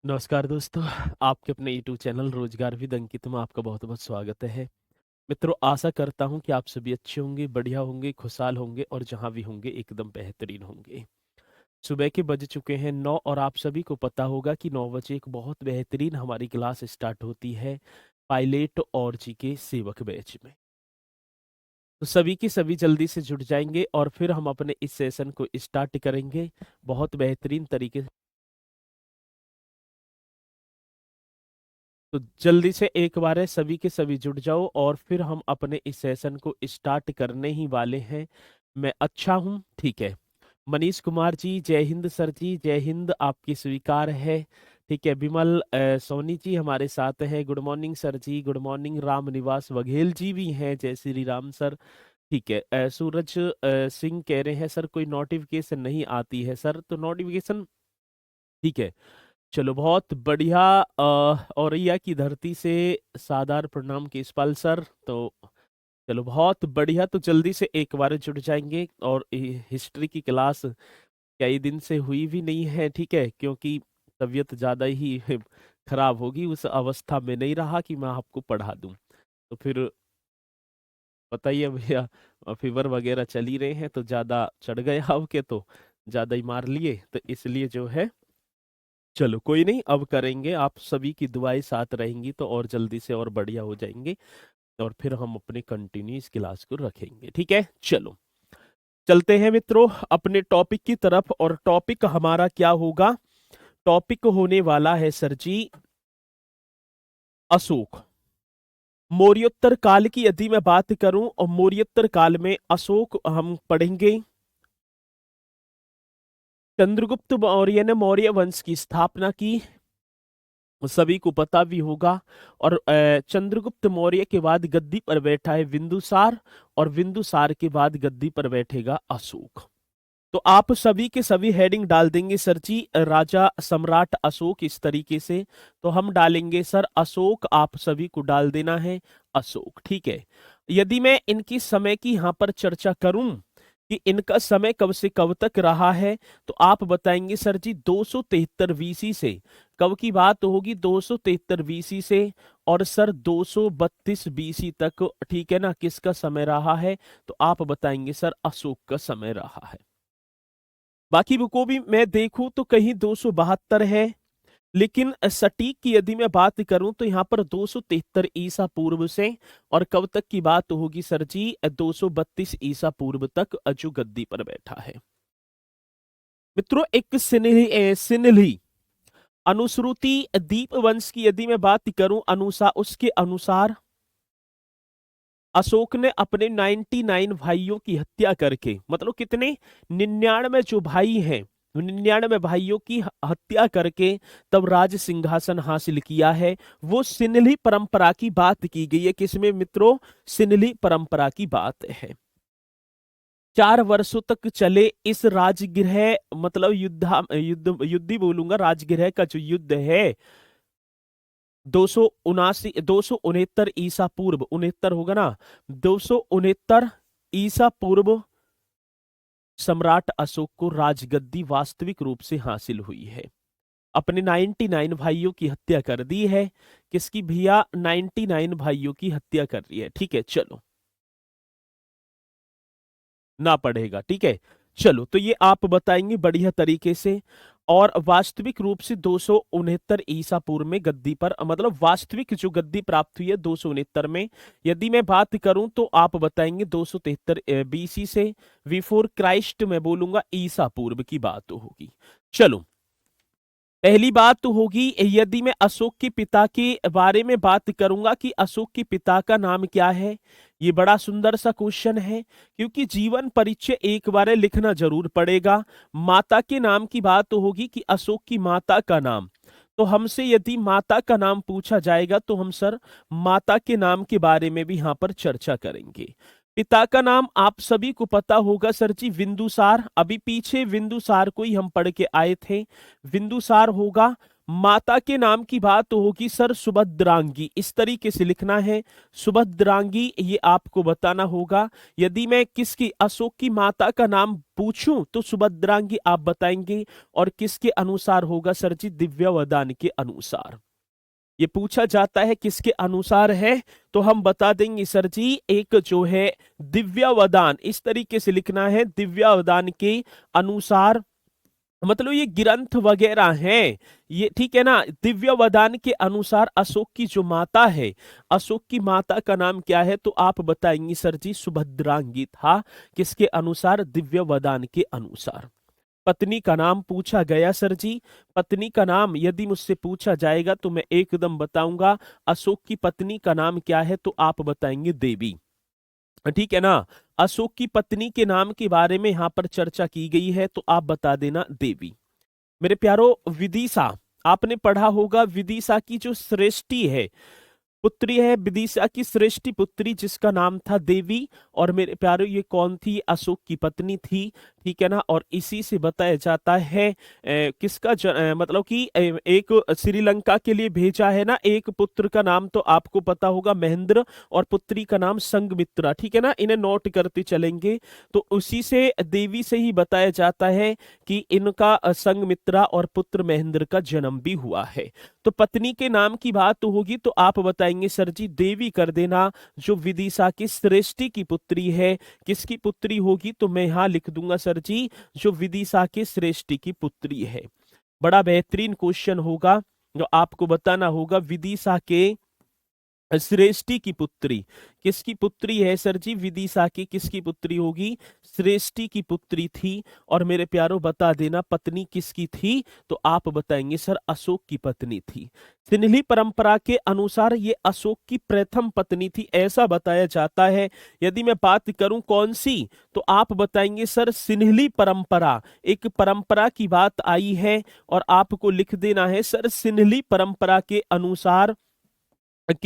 नमस्कार दोस्तों। आपके अपने यूट्यूब चैनल रोजगार विद अंकित में आपका बहुत बहुत स्वागत है। मित्रों, आशा करता हूं कि आप सभी अच्छे होंगे, बढ़िया होंगे, खुशहाल होंगे और जहां भी होंगे एकदम बेहतरीन होंगे। सुबह के बज चुके हैं 9 और आप सभी को पता होगा कि 9 बजे एक बहुत बेहतरीन हमारी क्लास स्टार्ट होती है पायलट और जीके सेवक बैच में। तो सभी के सभी जल्दी से जुट जाएंगे और फिर हम अपने इस सेशन को स्टार्ट करेंगे बहुत बेहतरीन तरीके। तो जल्दी से एक बार है सभी के सभी जुट जाओ और फिर हम अपने इस सेशन को स्टार्ट करने ही वाले हैं। मैं अच्छा हूँ, ठीक है। मनीष कुमार जी, जय हिंद सर जी, जय हिंद, आपकी स्वीकार है। ठीक है। विमल सोनी जी हमारे साथ हैं, गुड मॉर्निंग सर जी, गुड मॉर्निंग। राम निवास बघेल जी भी हैं, जय श्री राम सर। ठीक है। सूरज सिंह कह रहे हैं सर कोई नोटिफिकेशन नहीं आती है सर, तो नोटिफिकेशन, ठीक है। चलो बहुत बढ़िया। औरैया की धरती से सादर प्रणाम केशपाल सर। तो चलो बहुत बढ़िया, तो जल्दी से एक बार जुड़ जाएंगे। और हिस्ट्री की क्लास कई दिन से हुई भी नहीं है, ठीक है, क्योंकि तबीयत ज़्यादा ही खराब होगी, उस अवस्था में नहीं रहा कि मैं आपको पढ़ा दूं। तो फिर बताइए भैया, फीवर वगैरह चल ही रहे हैं तो ज़्यादा चढ़ गए आपके, तो ज़्यादा ही मार लिए, तो इसलिए जो है, चलो कोई नहीं, अब करेंगे। आप सभी की दुआएं साथ रहेंगी तो और जल्दी से और बढ़िया हो जाएंगे और फिर हम अपने कंटिन्यूस क्लास को रखेंगे, ठीक है। चलो चलते हैं मित्रों अपने टॉपिक की तरफ। और टॉपिक हमारा क्या होगा? टॉपिक होने वाला है सर जी अशोक। मौर्योत्तर काल की यदि मैं बात करूं, और मौर्योत्तर काल में अशोक हम पढ़ेंगे। चंद्रगुप्त मौर्य ने मौर्य वंश की स्थापना की, सभी को पता भी होगा। और चंद्रगुप्त मौर्य के बाद गद्दी पर बैठा है बिंदुसार, और बिंदुसार के बाद गद्दी पर बैठेगा अशोक। तो आप सभी के सभी हेडिंग डाल देंगे सर जी राजा सम्राट अशोक, इस तरीके से। तो हम डालेंगे सर अशोक, आप सभी को डाल देना है अशोक, ठीक है। यदि मैं इनकी समय की यहां पर चर्चा करूं कि इनका समय कब से कब तक रहा है, तो आप बताएंगे सर जी 273 बीसी से। कब की बात होगी? 273 बीसी से। और सर 232 बीसी तक, ठीक है ना, किसका समय रहा है? तो आप बताएंगे सर अशोक का समय रहा है। बाकी को भी मैं देखूं तो कहीं 272 है, लेकिन सटीक की यदि मैं बात करूं तो यहां पर 273 ईसा पूर्व से। और कब तक की बात होगी सर जी? 232 ईसा पूर्व तक अजू गद्दी पर बैठा है। मित्रों, एक सिन्हली अनुश्रुति दीप वंश की यदि मैं बात करूं अनुसार, उसके अनुसार अशोक ने अपने 99 भाइयों की हत्या करके, मतलब कितने, 99 जो भाई हैं, 99 भाइयों की हत्या करके तब राज सिंहासन हासिल किया है। वो सिन्हली परंपरा की बात की गई है। किसमें मित्रों? सिन्हली परंपरा की बात है। 4 वर्षों तक चले इस राजगृह, मतलब युद्ध ही बोलूंगा, राजगृह का जो युद्ध है, 269 ईसा पूर्व, 69 होगा ना, 269 ईसा पूर्व सम्राट अशोक को राजगद्दी वास्तविक रूप से हासिल हुई है। अपने 99 भाइयों की हत्या कर दी है। किसकी भैया? 99 भाइयों की हत्या कर रही है, ठीक है। चलो ना पढ़ेगा, ठीक है। चलो तो ये आप बताएंगे बढ़िया तरीके से। और वास्तविक रूप से 269 ईसा पूर्व में गद्दी पर, मतलब वास्तविक जो गद्दी प्राप्त हुई है 269 में। यदि मैं बात करूं तो आप बताएंगे 273 बीसी से, बिफोर क्राइस्ट मैं बोलूंगा, ईसा पूर्व की बात होगी। चलो पहली बात तो होगी, यदि मैं अशोक के पिता के बारे में बात करूंगा कि अशोक के पिता का नाम क्या है। ये बड़ा सुंदर सा क्वेश्चन है, क्योंकि जीवन परिचय एक बार लिखना जरूर पड़ेगा। माता के नाम की बात तो होगी कि अशोक की माता का नाम। तो हमसे यदि माता का नाम पूछा जाएगा तो हम सर माता के नाम के बारे में भी यहां पर चर्चा करेंगे। पिता का नाम आप सभी को पता होगा सर जी, बिंदुसार। अभी पीछे बिंदुसार को ही हम पढ़ के आए थे। बिंदुसार होगा। माता के नाम की बात तो होगी सर सुभद्रांगी, इस तरीके से लिखना है। सुभद्रांगी ये आपको बताना होगा। यदि मैं किसकी, अशोक की माता का नाम पूछूं तो सुभद्रांगी आप बताएंगे, और किसके अनुसार होगा सर जी, दिव्यवदान के अनुसार। ये पूछा जाता है किसके अनुसार है, तो हम बता देंगे सर जी, एक जो है दिव्यवदान, इस तरीके से लिखना है, दिव्यवदान के अनुसार, मतलब ये ग्रंथ वगैरह हैं ये, ठीक है ना। दिव्यवदान के अनुसार अशोक की जो माता है, अशोक की माता का नाम क्या है, तो आप बताएंगे सर जी सुभद्रांगी था। किसके अनुसार, दिव्यवदान के अनुसार। पत्नी का नाम पूछा गया सर जी, पत्नी का नाम यदि मुझसे पूछा जाएगा तो मैं एकदम बताऊंगा, अशोक की पत्नी का नाम क्या है, तो आप बताएंगे देवी, ठीक है ना। अशोक की पत्नी के नाम के बारे में यहां पर चर्चा की गई है, तो आप बता देना देवी। मेरे प्यारो, विदिशा आपने पढ़ा होगा, विदिशा की जो श्रेष्ठी है, पुत्री है, विदिशा की श्रेष्ठी पुत्री जिसका नाम था देवी, और मेरे प्यारो ये कौन थी, अशोक की पत्नी थी, ठीक है ना। और इसी से बताया जाता है किसका मतलब कि एक श्रीलंका के लिए भेजा है ना, एक पुत्र का नाम तो आपको पता होगा महेंद्र, और पुत्री का नाम संघमित्रा, ठीक है ना, इन्हें नोट करते चलेंगे। तो उसी से देवी से ही बताया जाता है कि इनका संघमित्रा और पुत्र महेंद्र का जन्म भी हुआ है। तो पत्नी के नाम की बात तो होगी, तो आप बताएंगे सर जी देवी कर देना, जो विदिशा की श्रेष्ठी की पुत्री है। किसकी पुत्री होगी, तो मैं यहां लिख दूंगा सर जी, जो विदिशा की श्रेष्ठी की पुत्री है। बड़ा बेहतरीन क्वेश्चन होगा, जो आपको बताना होगा, विदिशा के श्रेष्ठी की पुत्री किसकी पुत्री है सर जी, विदिशा की किसकी पुत्री होगी, श्रेष्ठी की पुत्री थी। और मेरे प्यारो बता देना पत्नी किसकी थी, तो आप बताएंगे सर अशोक की पत्नी थी। सिन्हली परंपरा के अनुसार ये अशोक की प्रथम पत्नी थी, ऐसा बताया जाता है। यदि मैं बात करूं कौन सी, तो आप बताएंगे सर सिन्हली परंपरा, एक परंपरा की बात आई है, और आपको लिख देना है सर सिन्हली परंपरा के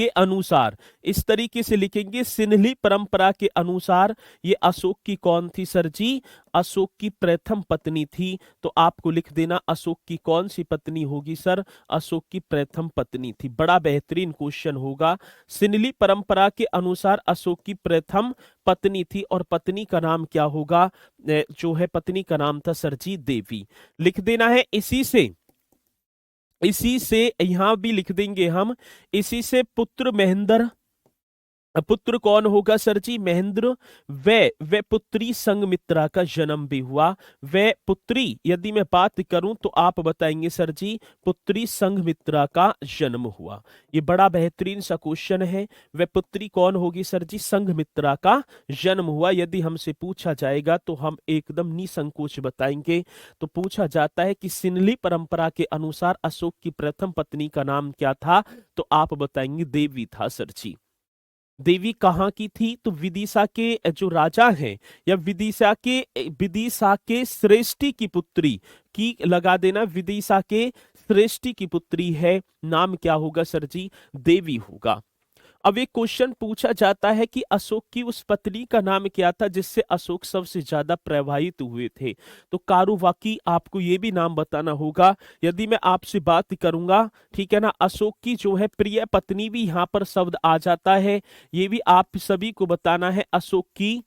अनुसार, इस तरीके से लिखेंगे, सिन्हली परंपरा के अनुसार ये अशोक की कौन थी सर जी, अशोक की प्रथम पत्नी थी। तो आपको लिख देना अशोक की कौन सी पत्नी होगी सर, अशोक की प्रथम पत्नी थी। बड़ा बेहतरीन क्वेश्चन होगा। सिन्हली परंपरा के अनुसार अशोक की प्रथम पत्नी थी, और पत्नी का नाम क्या होगा, जो है पत्नी का नाम था सर जी देवी, लिख देना है। इसी से यहां भी लिख देंगे हम, इसी से पुत्र महेंद्र, पुत्र कौन होगा सर जी, महेंद्र, वे पुत्री संघमित्रा का जन्म भी हुआ। वे पुत्री यदि मैं बात करूं तो आप बताएंगे सर जी पुत्री संघमित्रा का जन्म हुआ। ये बड़ा बेहतरीन सा क्वेश्चन है। वे पुत्री कौन होगी सर जी, संघमित्रा का जन्म हुआ। यदि हमसे पूछा जाएगा तो हम एकदम निसंकोच बताएंगे। तो पूछा जाता है कि सिन्हली परंपरा के अनुसार अशोक की प्रथम पत्नी का नाम क्या था, तो आप बताएंगे देवी था सर जी। देवी कहाँ की थी, तो विदिशा के जो राजा हैं, या विदिशा के श्रेष्ठी की पुत्री की लगा देना, विदिशा के श्रेष्ठी की पुत्री है, नाम क्या होगा सर जी, देवी होगा। अब एक क्वेश्चन पूछा जाता है कि अशोक की उस पत्नी का नाम क्या था जिससे अशोक सबसे ज्यादा प्रभावित हुए थे, तो कारुवाकी आपको ये भी नाम बताना होगा। यदि मैं आपसे बात करूंगा, ठीक है ना, अशोक की जो है प्रिय पत्नी भी यहाँ पर शब्द आ जाता है, ये भी आप सभी को बताना है, अशोक की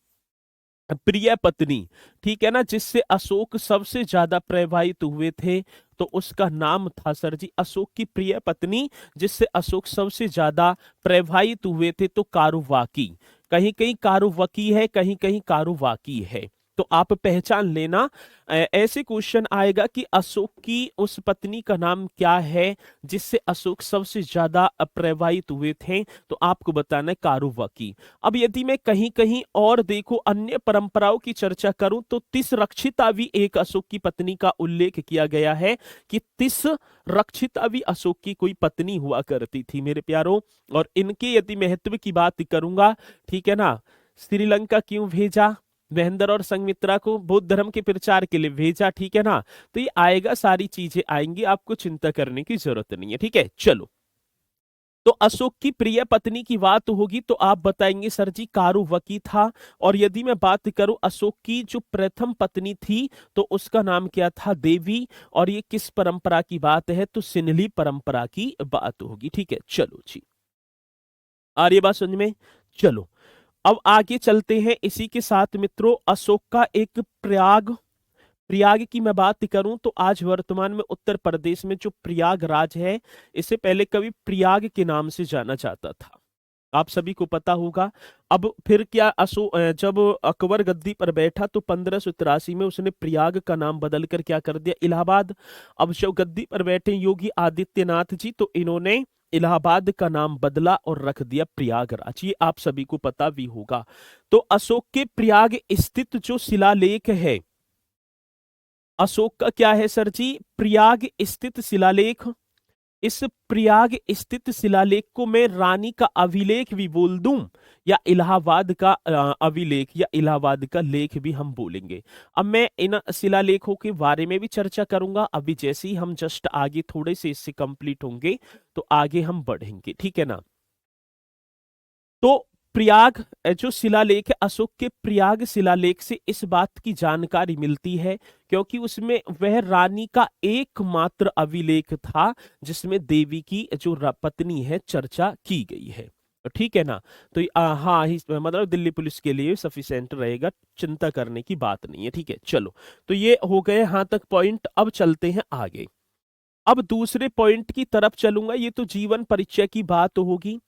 प्रिय पत्नी, ठीक है ना, जिससे अशोक सबसे ज्यादा प्रभावित हुए थे, तो उसका नाम था सर जी, अशोक की प्रिय पत्नी जिससे अशोक सबसे ज्यादा प्रभावित हुए थे, तो कारुवाकी। कहीं कहीं कारुवकी है, कहीं कहीं कारुवाकी है, तो आप पहचान लेना। ऐसे क्वेश्चन आएगा कि अशोक की उस पत्नी का नाम क्या है जिससे अशोक सबसे ज्यादा प्रभावित हुए थे, तो आपको बताना है कारुवकी। अब यदि मैं कहीं कहीं और देखो अन्य परंपराओं की चर्चा करूं, तो तिस रक्षिता भी एक अशोक की पत्नी का उल्लेख किया गया है, कि तिस रक्षिता भी अशोक की कोई पत्नी हुआ करती थी मेरे प्यारों। और इनके यदि महत्व की बात करूंगा, ठीक है ना, श्रीलंका क्यों भेजा, महेंद्र और संघमित्रा को बौद्ध धर्म के प्रचार के लिए भेजा, ठीक है ना, तो ये आएगा, सारी चीजें आएंगी, आपको चिंता करने की जरूरत नहीं है, ठीक है। चलो, तो अशोक की प्रिय पत्नी की बात होगी तो आप बताएंगे सर जी कारुवकी था। और यदि मैं बात करूं अशोक की जो प्रथम पत्नी थी तो उसका नाम क्या था, देवी। और ये किस परंपरा की बात है, तो सिन्हली परंपरा की बात होगी। ठीक है, चलो जी, आ रही है बात समझ में। चलो अब आगे चलते हैं इसी के साथ मित्रों। अशोक का एक प्रयाग, प्रयाग की मैं बात करूं तो आज वर्तमान में उत्तर प्रदेश में जो प्रयागराज है, इसे पहले कभी प्रयाग के नाम से जाना जाता था, आप सभी को पता होगा। अब फिर क्या जब अकबर गद्दी पर बैठा तो 1583 में उसने प्रयाग का नाम बदलकर क्या कर दिया, इलाहाबाद। अब जब गद्दी पर बैठे योगी आदित्यनाथ जी तो इन्होंने इलाहाबाद का नाम बदला और रख दिया प्रयागराज, ये आप सभी को पता भी होगा। तो अशोक के प्रयाग स्थित जो शिलालेख है, अशोक का क्या है सर जी, प्रयाग स्थित शिलालेख। इस प्रयाग स्थित शिलालेख को मैं रानी का अभिलेख भी बोल दूं, या इलाहाबाद का अभिलेख, या इलाहाबाद का लेख भी हम बोलेंगे। अब मैं इन शिलालेखों के बारे में भी चर्चा करूंगा, अभी जैसे ही हम जस्ट आगे थोड़े से इससे कंप्लीट होंगे तो आगे हम बढ़ेंगे, ठीक है ना। तो प्रयाग जो शिलालेख है, अशोक के प्रयाग शिलालेख से इस बात की जानकारी मिलती है क्योंकि उसमें वह रानी का एकमात्र अभिलेख था जिसमें देवी की जो पत्नी है चर्चा की गई है, ठीक है ना। तो हाँ ही मतलब दिल्ली पुलिस के लिए सफिशिएंट रहेगा, चिंता करने की बात नहीं है, ठीक है। चलो तो ये हो गए यहाँ तक पॉइंट, अब चलते हैं आगे। अब दूसरे पॉइंट की तरफ चलूंगा, ये तो जीवन परिचय की बात होगी।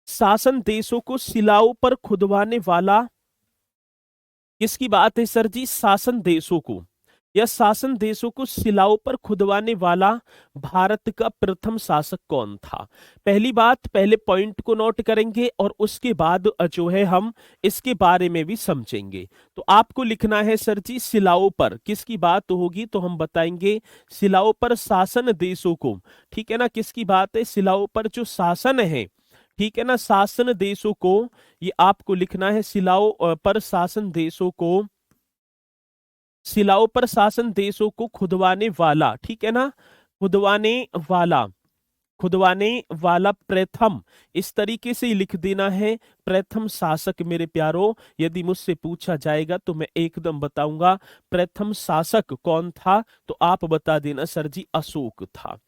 शासन देशों को शिलाओं पर खुदवाने वाला, किसकी बात है सर जी, शासन देशों को, या शासन देशों को शिलाओं पर खुदवाने वाला भारत का प्रथम शासक कौन था। पहली बात, पहले पॉइंट को नोट करेंगे और उसके बाद जो है हम इसके बारे में भी समझेंगे। तो आपको लिखना है सर जी शिलाओं पर किसकी बात होगी, तो हम बताएंगे शिलाओं पर शासन देशों को, ठीक है ना। किसकी बात है, शिलाओं पर जो शासन है, ठीक है ना, शासन देशों को, ये आपको लिखना है शिलाओं पर शासन देशों को, शिलाओं पर शासन देशों को खुदवाने वाला, ठीक है ना, खुदवाने वाला, खुदवाने वाला प्रथम, इस तरीके से ही लिख देना है प्रथम शासक मेरे प्यारो। यदि मुझसे पूछा जाएगा तो मैं एकदम बताऊंगा प्रथम शासक कौन था, तो आप बता देना सर जी अशोक था,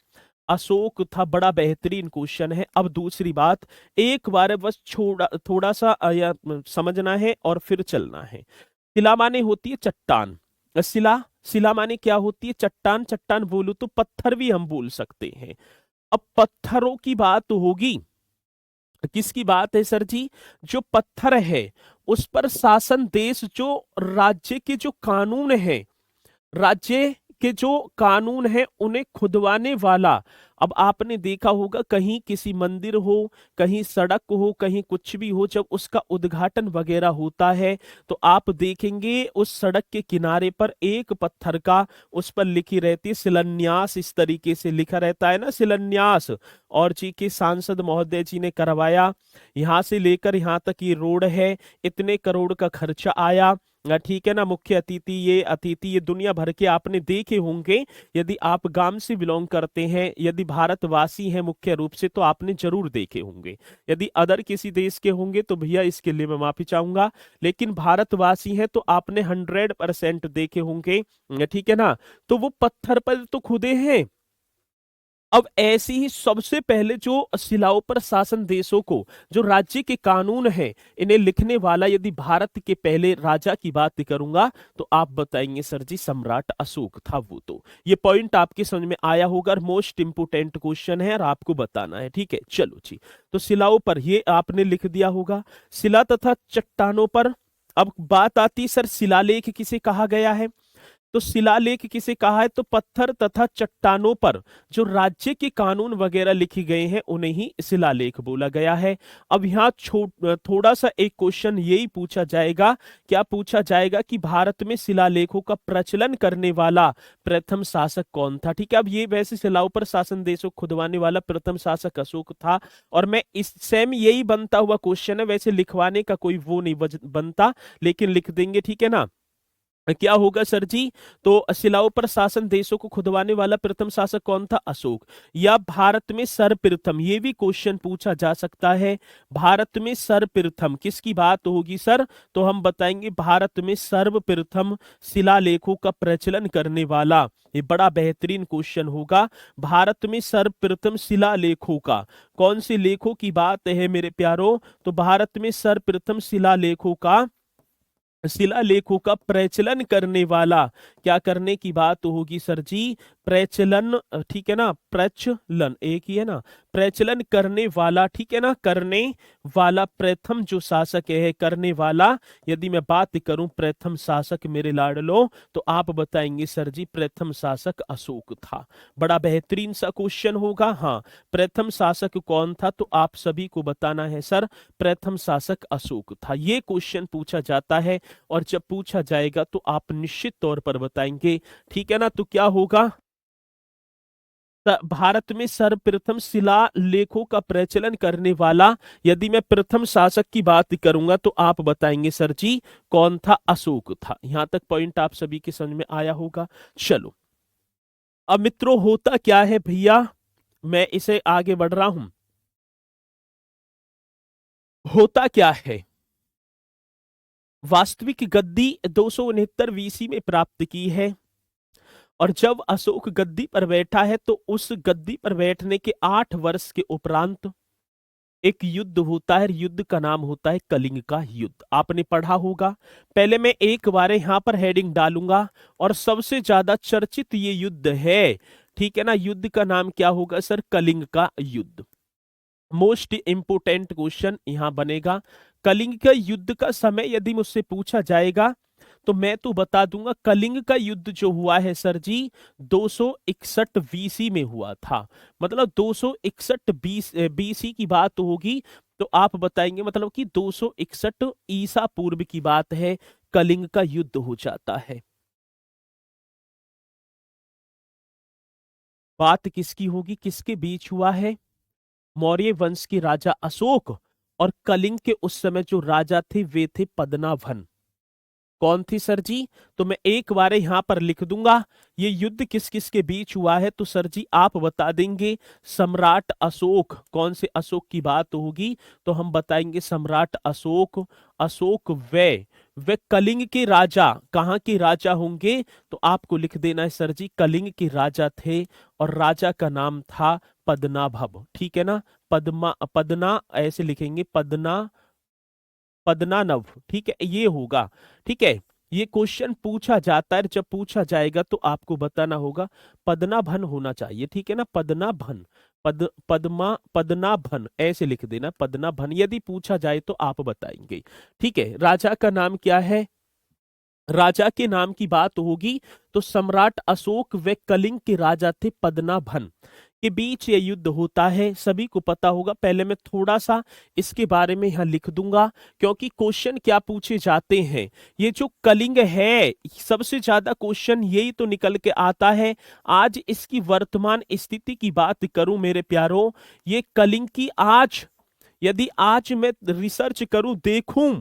अशोक था। बड़ा बेहतरीन क्वेश्चन है। अब दूसरी बात, एक बार बस थोड़ा सा समझना है और फिर चलना है। शिला माने होती है चट्टान, शिला, शिला माने क्या होती है, चट्टान, चट्टान बोलू तो पत्थर भी हम बोल सकते हैं। अब पत्थरों की बात होगी, किसकी बात है सर जी, जो पत्थर है उस पर शासन देश, जो राज्य के जो कानून है, राज्य के जो कानून है उन्हें खुदवाने वाला। अब आपने देखा होगा कहीं किसी मंदिर हो, कहीं सड़क हो, कहीं कुछ भी हो, जब उसका उद्घाटन वगैरह होता है तो आप देखेंगे उस सड़क के किनारे पर एक पत्थर का, उस पर लिखी रहती है शिलान्यास, इस तरीके से लिखा रहता है ना शिलान्यास। और जी के सांसद महोदय जी ने करवाया, यहाँ से लेकर यहाँ तक ये रोड है, इतने करोड़ का खर्चा आया, ठीक है ना। मुख्य अतिथि ये दुनिया भर के आपने देखे होंगे, यदि आप गांव से बिलोंग करते हैं, यदि भारतवासी हैं मुख्य रूप से तो आपने जरूर देखे होंगे। यदि अदर किसी देश के होंगे तो भैया इसके लिए मैं माफी चाहूंगा, लेकिन भारतवासी हैं तो आपने 100% देखे होंगे, ठीक है ना। तो वो पत्थर पर तो खुदे हैं। अब ऐसी ही सबसे पहले जो शिलाओं पर शासन देशों को, जो राज्य के कानून है, इन्हें लिखने वाला यदि भारत के पहले राजा की बात करूंगा तो आप बताएंगे सर जी सम्राट अशोक था वो। तो ये पॉइंट आपके समझ में आया होगा, मोस्ट इंपोर्टेंट क्वेश्चन है और आपको बताना है, ठीक है। चलो जी, तो शिलाओं पर ये आपने लिख दिया होगा, शिला तथा चट्टानों पर। अब बात आती सर शिलालेख किसे कहा गया है, तो शिलालेख किसे कहा है, तो पत्थर तथा चट्टानों पर जो राज्य के कानून वगैरह लिखे गए हैं उन्हें ही शिलालेख बोला गया है। अब यहाँ थोड़ा सा एक क्वेश्चन यही पूछा जाएगा, क्या पूछा जाएगा कि भारत में शिलालेखों का प्रचलन करने वाला प्रथम शासक कौन था, ठीक है। अब ये वैसे शिलाओं पर शासन देशों खुदवाने वाला प्रथम शासक अशोक था, और मैं इस सेम यही बनता हुआ क्वेश्चन है, वैसे लिखवाने का कोई वो नहीं बनता, लेकिन लिख देंगे, ठीक है ना। क्या होगा सर जी? तो शिलाओं पर शासन देशों को खुदवाने वाला प्रथम शासक कौन था? अशोक। या भारत में सर्वप्रथम, ये भी क्वेश्चन पूछा जा सकता है, भारत में सर्वप्रथम किसकी बात होगी सर? तो हम बताएंगे भारत में सर्वप्रथम शिलालेखों का प्रचलन करने वाला, ये बड़ा बेहतरीन क्वेश्चन होगा। भारत में सर्वप्रथम शिलालेखों का, कौन से लेखों की बात है मेरे प्यारों? तो भारत में सर्वप्रथम शिलालेखों का प्रचलन करने वाला, क्या करने की बात होगी सर जी? प्रचलन, ठीक है ना, प्रचलन एक ही है ना, प्रचलन करने वाला, ठीक है ना, करने वाला प्रथम जो शासक है, करने वाला। यदि मैं बात करूं प्रथम शासक मेरे लाडलो, तो आप बताएंगे सर जी प्रथम शासक अशोक था। बड़ा बेहतरीन सा क्वेश्चन होगा। हाँ, प्रथम शासक कौन था? तो आप सभी को बताना है सर, प्रथम शासक अशोक था। ये क्वेश्चन पूछा जाता है, और जब पूछा जाएगा तो आप निश्चित तौर पर बताएंगे, ठीक है ना। तो क्या होगा? भारत में सर्वप्रथम शिलालेखों का प्रचलन करने वाला, यदि मैं प्रथम शासक की बात करूंगा तो आप बताएंगे सर जी कौन था? अशोक था। यहां तक पॉइंट आप सभी के समझ में आया होगा। चलो, अब मित्रों होता क्या है भैया, मैं इसे आगे बढ़ रहा हूं। होता क्या है, वास्तविक गद्दी 269 वीसी में प्राप्त की है, और जब अशोक गद्दी पर बैठा है तो उस गद्दी पर बैठने के 8 वर्ष के उपरांत एक युद्ध होता है, युद्ध का नाम होता है कलिंग का युद्ध। आपने पढ़ा होगा। पहले मैं एक बार यहां पर हेडिंग डालूंगा, और सबसे ज्यादा चर्चित ये युद्ध है, ठीक है ना। युद्ध का नाम क्या होगा सर? कलिंग का युद्ध। मोस्ट इंपोर्टेंट क्वेश्चन यहां बनेगा। कलिंग का युद्ध का समय यदि मुझसे पूछा जाएगा तो मैं तो बता दूंगा, कलिंग का युद्ध जो हुआ है सर जी 261 बीसी में हुआ था। मतलब 261 बीसी की बात होगी, तो आप बताएंगे मतलब कि 261 ईसा पूर्व की बात है, कलिंग का युद्ध हो जाता है। बात किसकी होगी, किसके बीच हुआ है? मौर्य वंश के राजा अशोक और कलिंग के उस समय जो राजा थे वे थे पद्मनाभन। कौन थी सर जी? तो मैं एक बार यहां पर लिख दूंगा, ये युद्ध किस किस के बीच हुआ है, तो सर जी आप बता देंगे सम्राट अशोक। कौन से अशोक की बात होगी? तो हम बताएंगे सम्राट अशोक। अशोक वे कलिंग के राजा, कहाँ के राजा होंगे? तो आपको लिख देना है सर जी कलिंग के राजा थे, और राजा का नाम था पद्मनाभ, ठीक है ना। पदना ऐसे लिखेंगे, पद्मनाभ, ठीक है, ये होगा। ठीक है, ये क्वेश्चन पूछा जाता है, जब पूछा जाएगा तो आपको बताना होगा पद्मनाभन होना चाहिए, ठीक है ना। पद्मनाभन, पद्मनाभन ऐसे लिख देना, पद्मनाभन। यदि पूछा जाए तो आप बताएंगे। ठीक है, राजा का नाम क्या है? राजा के नाम की बात होगी तो सम्राट अशोक व कलिंग के राजा थे पद्मनाभन के बीच ये युद्ध होता है, सभी को पता होगा। पहले मैं थोड़ा सा इसके बारे में यहां लिख दूंगा, क्योंकि क्वेश्चन क्या पूछे जाते हैं। ये जो कलिंग है, सबसे ज्यादा क्वेश्चन यही तो निकल के आता है। आज इसकी वर्तमान स्थिति की बात करूं मेरे प्यारों, ये कलिंग की आज, यदि आज मैं रिसर्च करूं, देखूं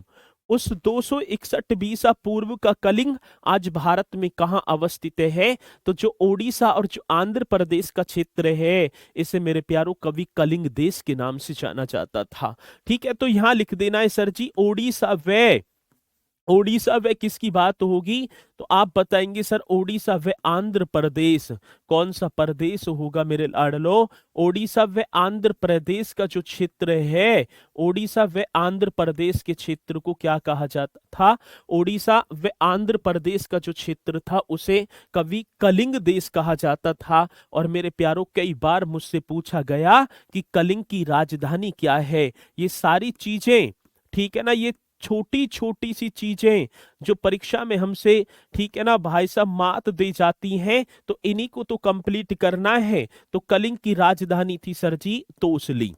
उस 261 बीसा पूर्व का कलिंग आज भारत में कहां अवस्थित है, तो जो ओडिशा और जो आंध्र प्रदेश का क्षेत्र है, इसे मेरे प्यारों कभी कलिंग देश के नाम से जाना जाता था। ठीक है, तो यहां लिख देना है सर जी ओडिशा वे, ओडिशा व किसकी बात होगी? तो आप बताएंगे सर ओडिशा व आंध्र प्रदेश। कौन सा प्रदेश होगा मेरे लाडलो? ओडिशा व आंध्र प्रदेश का जो क्षेत्र है, ओडिशा व आंध्र प्रदेश के क्षेत्र को क्या कहा जाता था? ओडिशा व आंध्र प्रदेश का जो क्षेत्र था उसे कभी कलिंग देश कहा जाता था। और मेरे प्यारों कई बार मुझसे पूछा गया कि कलिंग की राजधानी क्या है। ये सारी चीजें, ठीक है ना, ये छोटी छोटी सी चीजें जो परीक्षा में हमसे, ठीक है ना भाई साहब, मात दी जाती हैं, तो इन्हीं को तो कंप्लीट करना है। तो कलिंग की राजधानी थी सर जी तोसली,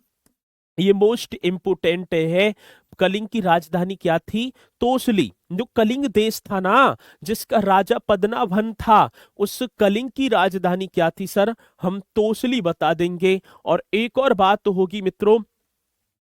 ये मोस्ट इंपोर्टेंट है। कलिंग की राजधानी क्या थी? तोसली। जो कलिंग देश था ना, जिसका राजा पद्मनाभन था, उस कलिंग की राजधानी क्या थी सर? हम तोसली बता देंगे। और एक और बात तो होगी मित्रों,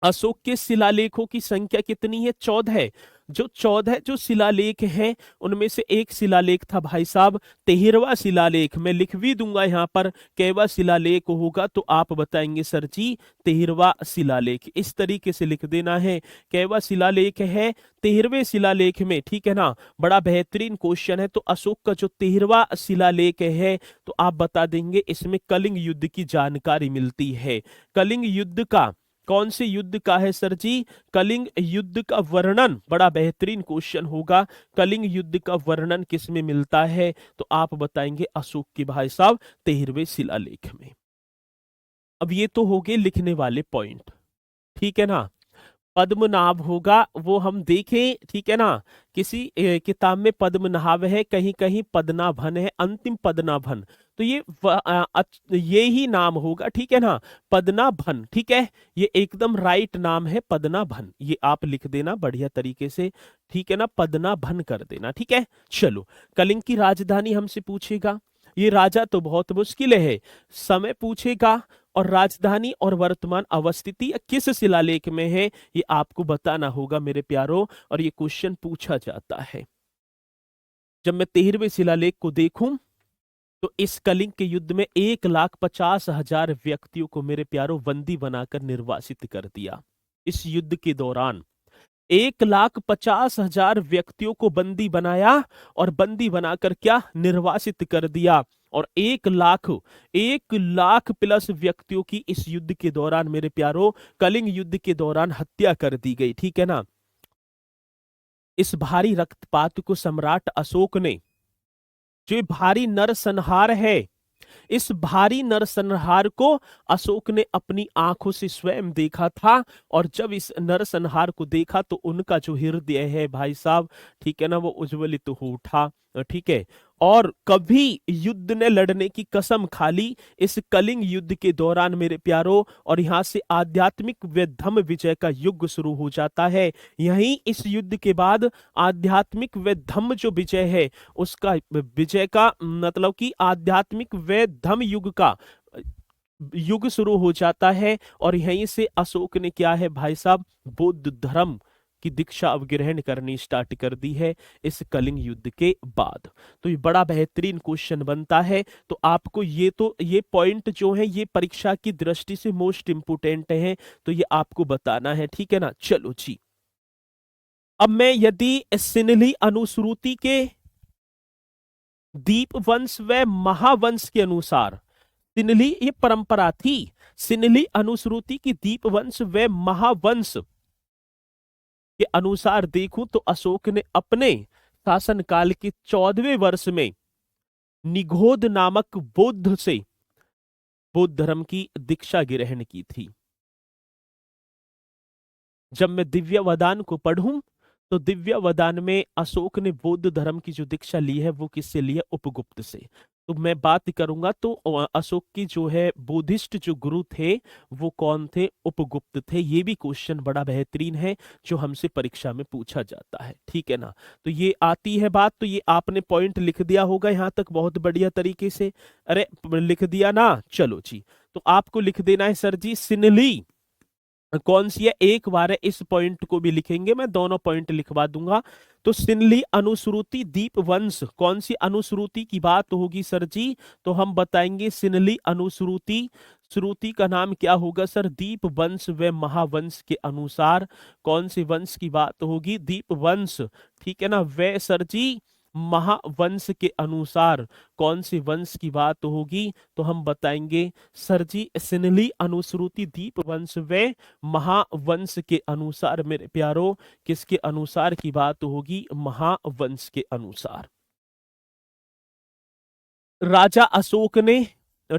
अशोक के शिलालेखों की संख्या कितनी है? 14 है। जो 14 जो शिलालेख हैं उनमें से एक शिलालेख था भाई साहब 13वां शिलालेख। मैं लिख भी दूंगा यहाँ पर कैवा शिलालेख होगा, तो आप बताएंगे सर जी 13वां शिलालेख। इस तरीके से लिख देना है, कैवा शिलालेख है 13वें शिलालेख में, ठीक है ना। बड़ा बेहतरीन क्वेश्चन है। तो अशोक का जो 13वां शिलालेख है, तो आप बता देंगे इसमें कलिंग युद्ध की जानकारी मिलती है। कलिंग युद्ध का, कौन से युद्ध का है सर जी? कलिंग युद्ध का वर्णन, बड़ा बेहतरीन क्वेश्चन होगा। कलिंग युद्ध का वर्णन किस में मिलता है? तो आप बताएंगे अशोक के भाई साहब 13वें शिलालेख में। अब ये तो हो गए लिखने वाले पॉइंट, ठीक है ना। पद्मनाभ होगा वो हम देखें, ठीक है ना। किसी किताब में पद्मनाभ है, कहीं कहीं पद्मनाभन है, अंतिम पद्मनाभन। तो ये ही नाम होगा, ठीक है ना, पद्मनाभन, ठीक है। ये एकदम राइट नाम है पद्मनाभन, ये आप लिख देना बढ़िया तरीके से, ठीक है ना, पद्मनाभन कर देना, ठीक है। चलो, कलिंग की राजधानी हमसे पूछेगा, ये राजा तो बहुत मुश्किल है, समय पूछेगा और राजधानी और वर्तमान अवस्थिति किस शिलालेख में है ये आपको बताना होगा मेरे प्यारों, और ये क्वेश्चन पूछा जाता है। जब मैं 13वें शिलालेख को देखूं तो इस कलिंग के युद्ध में 1,50,000 व्यक्तियों को मेरे प्यारों बंदी बनाकर निर्वासित कर दिया। इस युद्ध के दौरान 1,50,000 व्यक्तियों को बंदी बनाया और बंदी बनाकर क्या निर्वासित कर दिया। और 1 लाख प्लस व्यक्तियों की इस युद्ध के दौरान मेरे प्यारों कलिंग युद्ध के दौरान हत्या कर दी गई, ठीक है ना। इस भारी रक्तपात को सम्राट अशोक ने, जो ये भारी नरसंहार है, इस भारी नरसंहार को अशोक ने अपनी आंखों से स्वयं देखा था। और जब इस नरसंहार को देखा तो उनका जो हृदय है भाई साहब, ठीक है ना, वो उज्ज्वलित हो उठा, ठीक है। और कभी युद्ध ने लड़ने की कसम खा ली इस कलिंग युद्ध के दौरान मेरे प्यारों। और यहां से आध्यात्मिक व धम्म विजय का युग शुरू हो जाता है। यहीं इस युद्ध के बाद आध्यात्मिक व धम्म जो विजय है उसका, विजय का मतलब कि आध्यात्मिक व धम्म युग का युग शुरू हो जाता है। और यहीं से अशोक ने क्या है भाई साहब, बौद्ध धर्म की दीक्षा अब ग्रहण करनी स्टार्ट कर दी है इस कलिंग युद्ध के बाद। तो ये बड़ा बेहतरीन क्वेश्चन बनता है। तो आपको ये पॉइंट जो है ये परीक्षा की दृष्टि से मोस्ट इंपोर्टेंट है, तो ये आपको बताना है, ठीक है ना। चलो जी, अब मैं यदि सिन्हली अनुश्रुति के दीपवंश व महावंश के अनुसार, सिन्हली ये परंपरा थी, सिन्हली अनुश्रुति की दीपवंश व महावंश के अनुसार देखूं तो अशोक ने अपने शासनकाल के 14वें वर्ष में निगोध नामक बौद्ध से बौद्ध धर्म की दीक्षा ग्रहण की थी। जब मैं दिव्य वदान को पढ़ूं तो दिव्य वदान में अशोक ने बौद्ध धर्म की जो दीक्षा ली है वो किससे ली है? उपगुप्त से। तो मैं बात करूंगा तो अशोक की जो है बुद्धिस्ट जो गुरु थे वो कौन थे? उपगुप्त थे। ये भी क्वेश्चन बड़ा बेहतरीन है जो हमसे परीक्षा में पूछा जाता है, ठीक है ना। तो ये आती है बात, तो ये आपने पॉइंट लिख दिया होगा यहां तक बहुत बढ़िया तरीके से। अरे लिख दिया ना, चलो जी। तो आपको लिख देना है सर जी सिन्हली कौन सी है, एक बार है इस पॉइंट को भी लिखेंगे, मैं दोनों पॉइंट लिखवा दूंगा। तो सिन्हली अनुश्रुति दीपवंश, कौन सी अनुश्रुति की बात होगी सर जी? तो हम बताएंगे सिन्हली अनुश्रुति, श्रुति का नाम क्या होगा सर? दीपवंश व महावंश के अनुसार कौन से वंश की बात होगी? दीपवंश, ठीक है ना। वे सर जी महावंश के अनुसार कौन से वंश की बात होगी? तो हम बताएंगे सर जी सिन्हली अनुश्रुति दीपवंश व महावंश के अनुसार मेरे प्यारों किसके अनुसार की बात होगी? महावंश के अनुसार। राजा अशोक ने,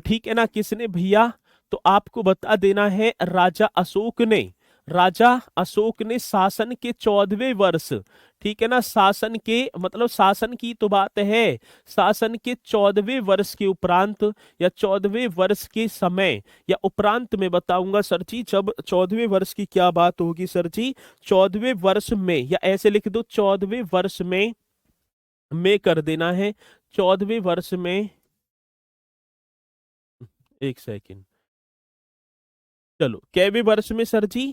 ठीक है ना, किसने भैया? तो आपको बता देना है राजा अशोक ने, राजा अशोक ने शासन के 14वें वर्ष, ठीक है ना, शासन के मतलब शासन की तो बात है, शासन के 14वें वर्ष के उपरांत या 14वें वर्ष के समय या उपरांत में बताऊंगा सर जी। जब 14वें वर्ष की क्या बात होगी सर जी? 14वें वर्ष में, या ऐसे लिख दो 14वें वर्ष में कर देना है। 14वें वर्ष में, एक सेकेंड, चलो कैवे वर्ष में सर जी?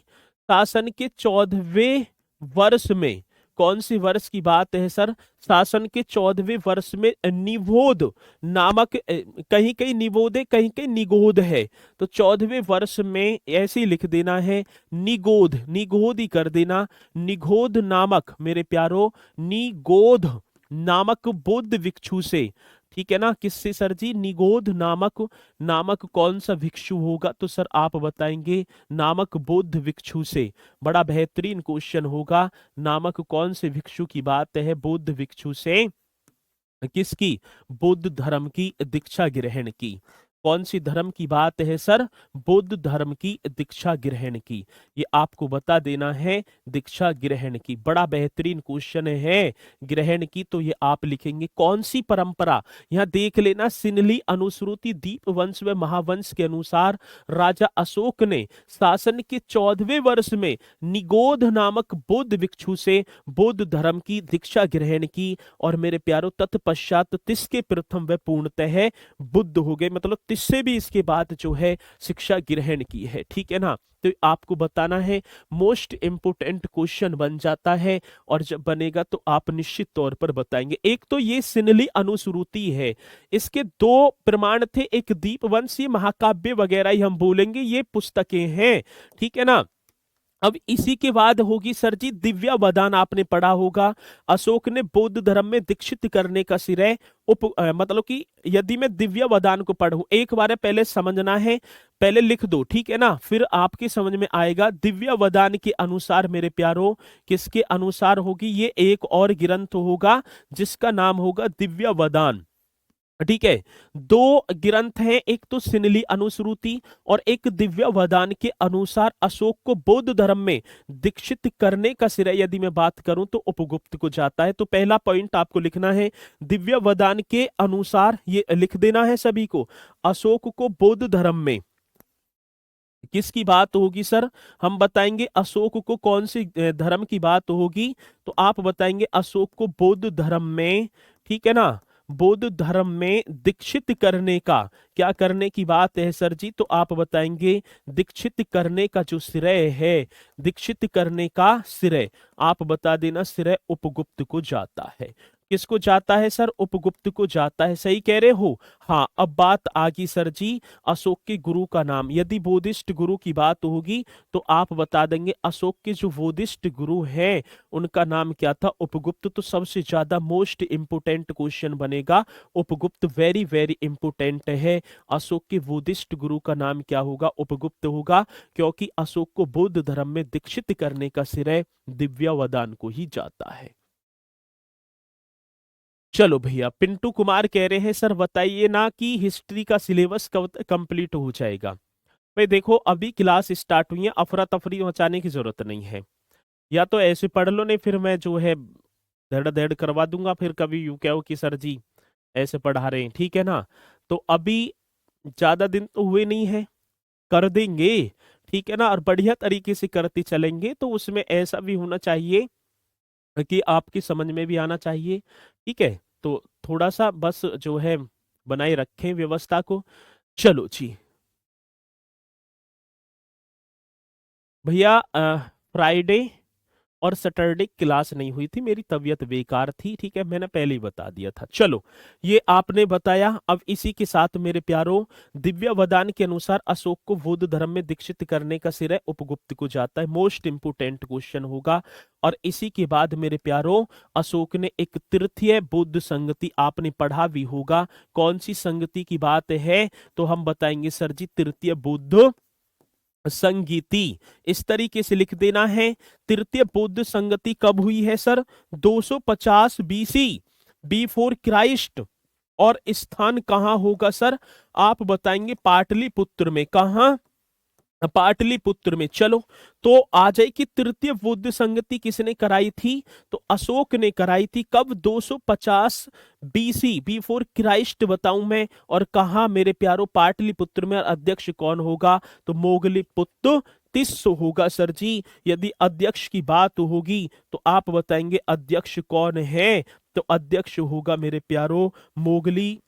शासन के 14वें वर्ष में कौन सी वर्ष की बात है सर? शासन के 14वें वर्ष में निबोध नामक, कहीं कहीं निबोध है, कहीं कहीं निगोध है, तो 14वें वर्ष में ऐसे ही लिख देना है निगोध, निगोध ही कर देना। निगोध नामक मेरे प्यारो, निगोध नामक बौद्ध भिक्षु से, ठीक है ना, किससे सर जी? निगोध नामक, नामक कौन सा भिक्षु होगा? तो सर आप बताएंगे नामक बौद्ध भिक्षु से। बड़ा बेहतरीन क्वेश्चन होगा, नामक कौन से भिक्षु की बात है? बौद्ध भिक्षु से। किसकी? बुद्ध धर्म की दीक्षा ग्रहण की। कौन सी धर्म की बात है सर? बुद्ध धर्म की दीक्षा ग्रहण की। ये आपको बता देना है, दीक्षा ग्रहण की। बड़ा बेहतरीन क्वेश्चन है, ग्रहण की, तो ये आप लिखेंगे कौन सी परंपरा? यहां देख लेना, सिन्हली अनुश्रुति दीप वंश व महावंश के अनुसार राजा अशोक ने शासन के 14वें वर्ष में निगोध नामक बौद्ध भिक्षु से बौद्ध धर्म की दीक्षा ग्रहण की। और मेरे प्यारो तत्पश्चात तिसके प्रथम व पूर्णतः बुद्ध हो गए, मतलब तिससे भी इसके बाद जो है शिक्षा ग्रहण की है, ठीक है ना। तो आपको बताना है, मोस्ट इंपोर्टेंट क्वेश्चन बन जाता है, और जब बनेगा तो आप निश्चित तौर पर बताएंगे। एक तो ये सिन्हली अनुश्रुति है, इसके दो प्रमाण थे, एक दीपवंश, ये महाकाव्य वगैरह ही हम बोलेंगे, ये पुस्तकें हैं, ठीक है ना। अब इसी के बाद होगी सर जी दिव्यावदान, आपने पढ़ा होगा, अशोक ने बौद्ध धर्म में दीक्षित करने का श्रेय मतलब कि यदि मैं दिव्यावदान को पढ़ूं, एक बार पहले समझना है, पहले लिख दो, ठीक है ना, फिर आपके समझ में आएगा। दिव्यावदान के अनुसार मेरे प्यारो, किसके अनुसार होगी? ये एक और ग्रंथ होगा जिसका नाम होगा दिव्यावदान, ठीक है। दो ग्रंथ हैं, एक तो सिन्हली अनुश्रुति और एक दिव्यावदान के अनुसार अशोक को बौद्ध धर्म में दीक्षित करने का श्रेय यदि मैं बात करूं तो उपगुप्त को जाता है। तो पहला पॉइंट आपको लिखना है, दिव्यावदान के अनुसार, ये लिख देना है सभी को, अशोक को बौद्ध धर्म में किसकी बात होगी सर? हम बताएंगे अशोक को कौन सी धर्म की बात होगी, तो आप बताएंगे अशोक को बौद्ध धर्म में, ठीक है ना, बौद्ध धर्म में दीक्षित करने का, क्या करने की बात है सर जी? तो आप बताएंगे दीक्षित करने का जो श्रेय है, दीक्षित करने का श्रेय आप बता देना, श्रेय उपगुप्त को जाता है। किसको जाता है सर? उपगुप्त को जाता है, सही कह रहे हो। हाँ, अब बात आ गई सर जी अशोक के गुरु का नाम। यदि बोधिष्ट गुरु की बात होगी तो आप बता देंगे अशोक के जो बोधिष्ट गुरु हैं उनका नाम क्या था? उपगुप्त। तो सबसे ज्यादा मोस्ट इंपोर्टेंट क्वेश्चन बनेगा उपगुप्त, वेरी वेरी इंपोर्टेंट है। अशोक के बोधिष्ट गुरु का नाम क्या होगा? उपगुप्त होगा, क्योंकि अशोक को बौद्ध धर्म में दीक्षित करने का श्रेय दिव्यावदान को ही जाता है। चलो भैया, पिंटू कुमार कह रहे हैं सर बताइए ना कि हिस्ट्री का सिलेबस कब कंप्लीट हो जाएगा। भाई देखो, अभी क्लास स्टार्ट हुई है, अफरा तफरी मचाने की जरूरत नहीं है, या तो ऐसे पढ़ लो, नहीं फिर मैं जो है धड़ धड़ करवा दूंगा, फिर कभी यूं कहो कि सर जी ऐसे पढ़ा रहे हैं, ठीक है ना। तो अभी ज्यादा दिन तो हुए नहीं है, कर देंगे, ठीक है ना, और बढ़िया तरीके से करते चलेंगे। तो उसमें ऐसा भी होना चाहिए कि आपकी समझ में भी आना चाहिए, ठीक है। तो थोड़ा सा बस जो है बनाए रखें व्यवस्था को। चलो जी भैया, फ्राइडे और सैटरडे क्लास नहीं हुई थी, मेरी तबीयत बेकार थी, ठीक है, मैंने पहले ही बता दिया था। चलो, ये आपने बताया। अब इसी के साथ मेरे प्यारो, दिव्यावदान के अनुसार अशोक को बौद्ध धर्म में दीक्षित करने का श्रेय उपगुप्त को जाता है, मोस्ट इंपोर्टेंट क्वेश्चन होगा। और इसी के बाद मेरे प्यारो, अशोक ने एक तृतीय बौद्ध संगति, आपने पढ़ा भी होगा, कौन सी संगति की बात है? तो हम बताएंगे सर जी तृतीय बौद्ध संगीति, इस तरीके से लिख देना है। तृतीय बौद्ध संगति कब हुई है सर? 250 BC, before Christ. और स्थान कहां होगा सर? आप बताएंगे पाटलिपुत्र में। कहां? पाटलिपुत्र में। चलो, तो आ जाए कि तृतीय बौद्ध संगति किसने कराई थी? तो अशोक ने कराई थी। कब? 250 बीसी, बिफोर क्राइस्ट बताऊं मैं। और कहा मेरे प्यारो? पाटलिपुत्र में। और अध्यक्ष कौन होगा? तो मोगलीपुत्र तिस्स होगा सर जी। यदि अध्यक्ष की बात होगी तो आप बताएंगे अध्यक्ष कौन है? तो अध्यक्ष होगा मेरे प्यारो मोगली,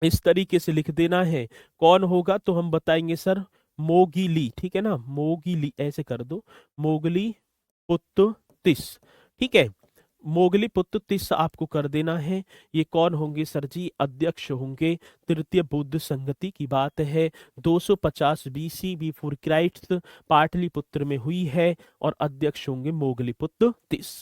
इस तरीके से लिख देना है। कौन होगा? तो हम बताएंगे सर मोगिली, ठीक है ना, मोगिली ऐसे कर दो, मोगली पुत्तिस, ठीक है। मोगलीपुत्र तिस आपको कर देना है। ये कौन होंगे सर जी? अध्यक्ष होंगे तृतीय बौद्ध संगति की बात है। 250 बीसी बिफोर क्राइस्ट पाटलिपुत्र में हुई है और अध्यक्ष होंगे मोगलीपुत्र तिस।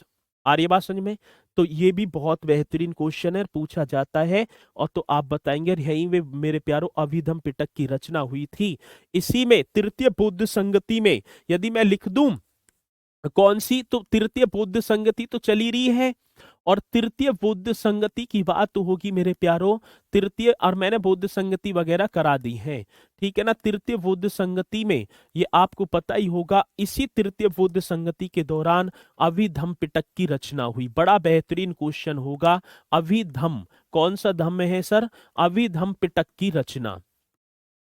आ रही है बात समझ में? तो ये भी बहुत बेहतरीन क्वेश्चन है, पूछा जाता है। और तो आप बताएंगे यहीं में मेरे प्यारो अभिधम पिटक की रचना हुई थी। इसी में तृतीय बौद्ध संगति में यदि मैं लिख दूं कौन सी, तो तृतीय बौद्ध संगति तो चली रही है और तृतीय बौद्ध संगति की बात तो होगी मेरे प्यारो तृतीय, और मैंने बौद्ध संगति वगैरह करा दी है, ठीक है ना। तृतीय बौद्ध संगति में ये आपको पता ही होगा, इसी तृतीय बौद्ध संगति के दौरान अभिधम पिटक की रचना हुई। बड़ा बेहतरीन क्वेश्चन होगा। अभिधम कौन सा धम्म है सर? अभिधम पिटक की रचना।